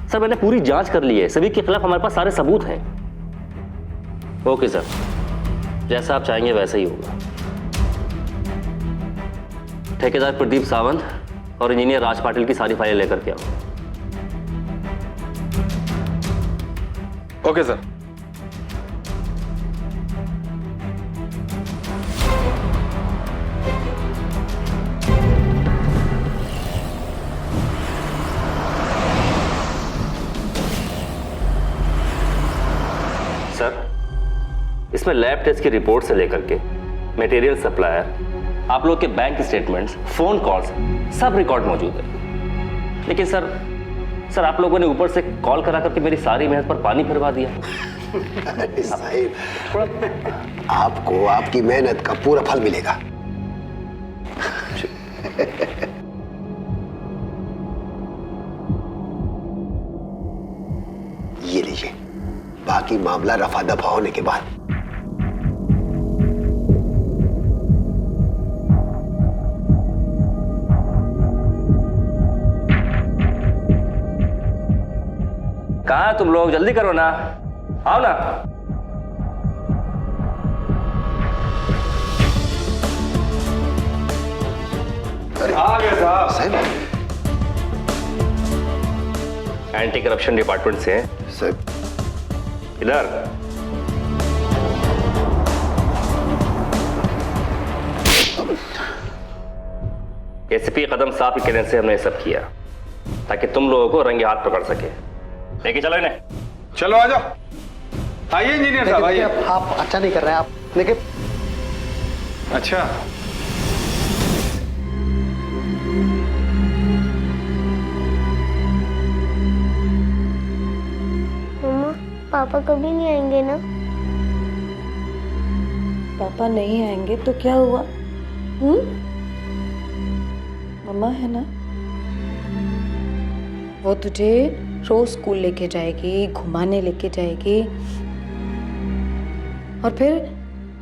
सर मैंने पूरी जांच कर ली है, सभी के खिलाफ हमारे पास सारे सबूत हैं। ओके सर, जैसा आप चाहेंगे वैसा ही होगा। ठेकेदार प्रदीप सावंत और इंजीनियर राज पाटिल की सारी फाइलें लेकर के आओ। Okay sir. सर, इसमें लैब टेस्ट की रिपोर्ट से लेकर के मटेरियल सप्लायर, आप लोग के बैंक स्टेटमेंट्स, फोन कॉल्स सब रिकॉर्ड मौजूद है। लेकिन सर आप लोगों ने ऊपर से कॉल करा करके मेरी सारी मेहनत पर पानी फिरवा दिया। साहिब, आपको आपकी मेहनत का पूरा फल मिलेगा। बाकी मामला रफा दफा होने के बाद। कहाँ तुम लोग, जल्दी करो ना, आओ ना। आ गए साहब। एंटी करप्शन डिपार्टमेंट से हैं सर। इधर एसीपी कदम साहब के कहने से हमने ये सब किया ताकि तुम लोगों को रंगे हाथ पकड़ सके। लेके चलो इन्हें। चलो आ जाओ, आइए इंजीनियर साहब आइए। आप अच्छा नहीं कर रहे हैं आप, लेकिन अच्छा मम्मा पापा कभी नहीं आएंगे ना? पापा नहीं आएंगे तो क्या हुआ? मम्मा है ना, वो तुझे रोज स्कूल लेके जाएगी, घुमाने लेके जाएगी, और फिर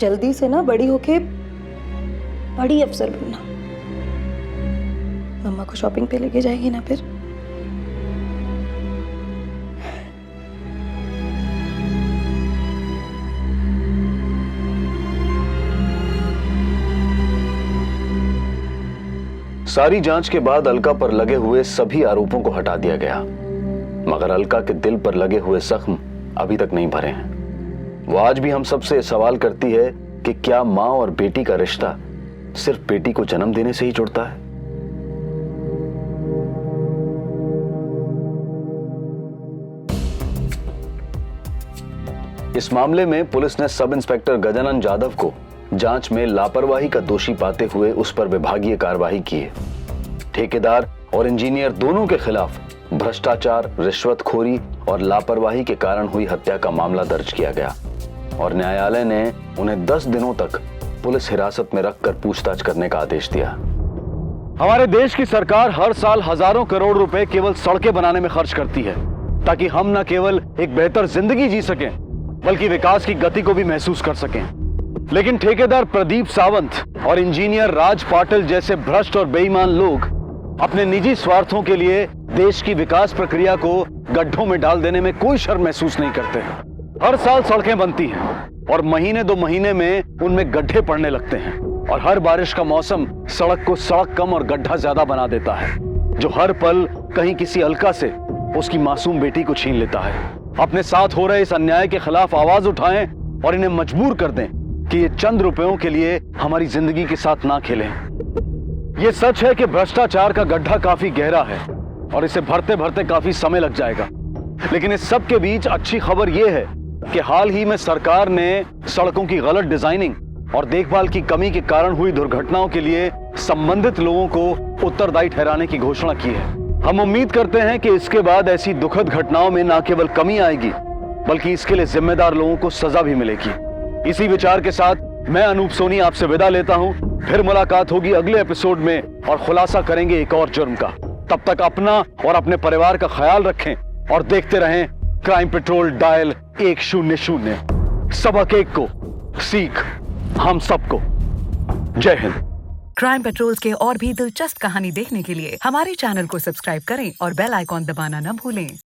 जल्दी से ना बड़ी होके बड़ी अफसर बनना। मम्मा को शॉपिंग पे लेके जाएगी ना फिर। सारी जांच के बाद अलका पर लगे हुए सभी आरोपों को हटा दिया गया, मगर अलका के दिल पर लगे हुए जख्म अभी तक नहीं भरे हैं। वो आज भी हम सबसे सवाल करती है कि क्या मां और बेटी का रिश्ता सिर्फ बेटी को जन्म देने से ही जुड़ता है? इस मामले में पुलिस ने सब इंस्पेक्टर गजानन जाधव को जांच में लापरवाही का दोषी पाते हुए उस पर विभागीय कार्रवाई की है। ठेकेदार और इंजीनियर दोनों के खिलाफ भ्रष्टाचार, रिश्वतखोरी और लापरवाही के कारण हुई हत्या का मामला दर्ज किया गया और न्यायालय ने उन्हें 10 दिनों तक पुलिस हिरासत में रखकर पूछताछ करने का आदेश दिया। हमारे देश की सरकार हर साल हजारों करोड़ रुपए केवल सड़कें बनाने में खर्च करती है ताकि हम न केवल एक बेहतर जिंदगी जी सकें बल्कि विकास की गति को भी महसूस कर सकें। लेकिन ठेकेदार प्रदीप सावंत और इंजीनियर राज पाटिल जैसे भ्रष्ट और बेईमान लोग अपने निजी स्वार्थों के लिए देश की विकास प्रक्रिया को गड्ढों में डाल देने में कोई शर्म महसूस नहीं करते। हर साल सड़कें बनती हैं और महीने 2 महीने में उनमें गड्ढे पड़ने लगते हैं और हर बारिश का मौसम सड़क को सड़क कम और गड्ढा ज्यादा बना देता है, जो हर पल कहीं किसी अलका से उसकी मासूम बेटी को छीन लेता है। अपने साथ हो रहे इस अन्याय के खिलाफ आवाज उठाएं और इन्हें मजबूर कर दें कि ये चंद रुपयों के लिए हमारी जिंदगी के साथ ना खेलें। ये सच है कि भ्रष्टाचार का गड्ढा काफी गहरा है और इसे भरते भरते काफी समय लग जाएगा, लेकिन इस सब के बीच अच्छी खबर यह है कि हाल ही में सरकार ने सड़कों की गलत डिजाइनिंग और देखभाल की कमी के कारण हुई दुर्घटनाओं के लिए संबंधित लोगों को उत्तरदायी ठहराने की घोषणा की है। हम उम्मीद करते हैं कि इसके बाद ऐसी दुखद घटनाओं में न केवल कमी आएगी बल्कि इसके लिए जिम्मेदार लोगों को सजा भी मिलेगी। इसी विचार के साथ मैं अनूप सोनी आपसे विदा लेता हूं। फिर मुलाकात होगी अगले एपिसोड में और खुलासा करेंगे एक और जुर्म का। तब तक अपना और अपने परिवार का ख्याल रखें और देखते रहें क्राइम पेट्रोल डायल 100। सबक एक को, सीख हम सबको। जय हिंद। क्राइम पेट्रोल के और भी दिलचस्प कहानी देखने के लिए हमारे चैनल को सब्सक्राइब करें और बेल आइकॉन दबाना न भूलें।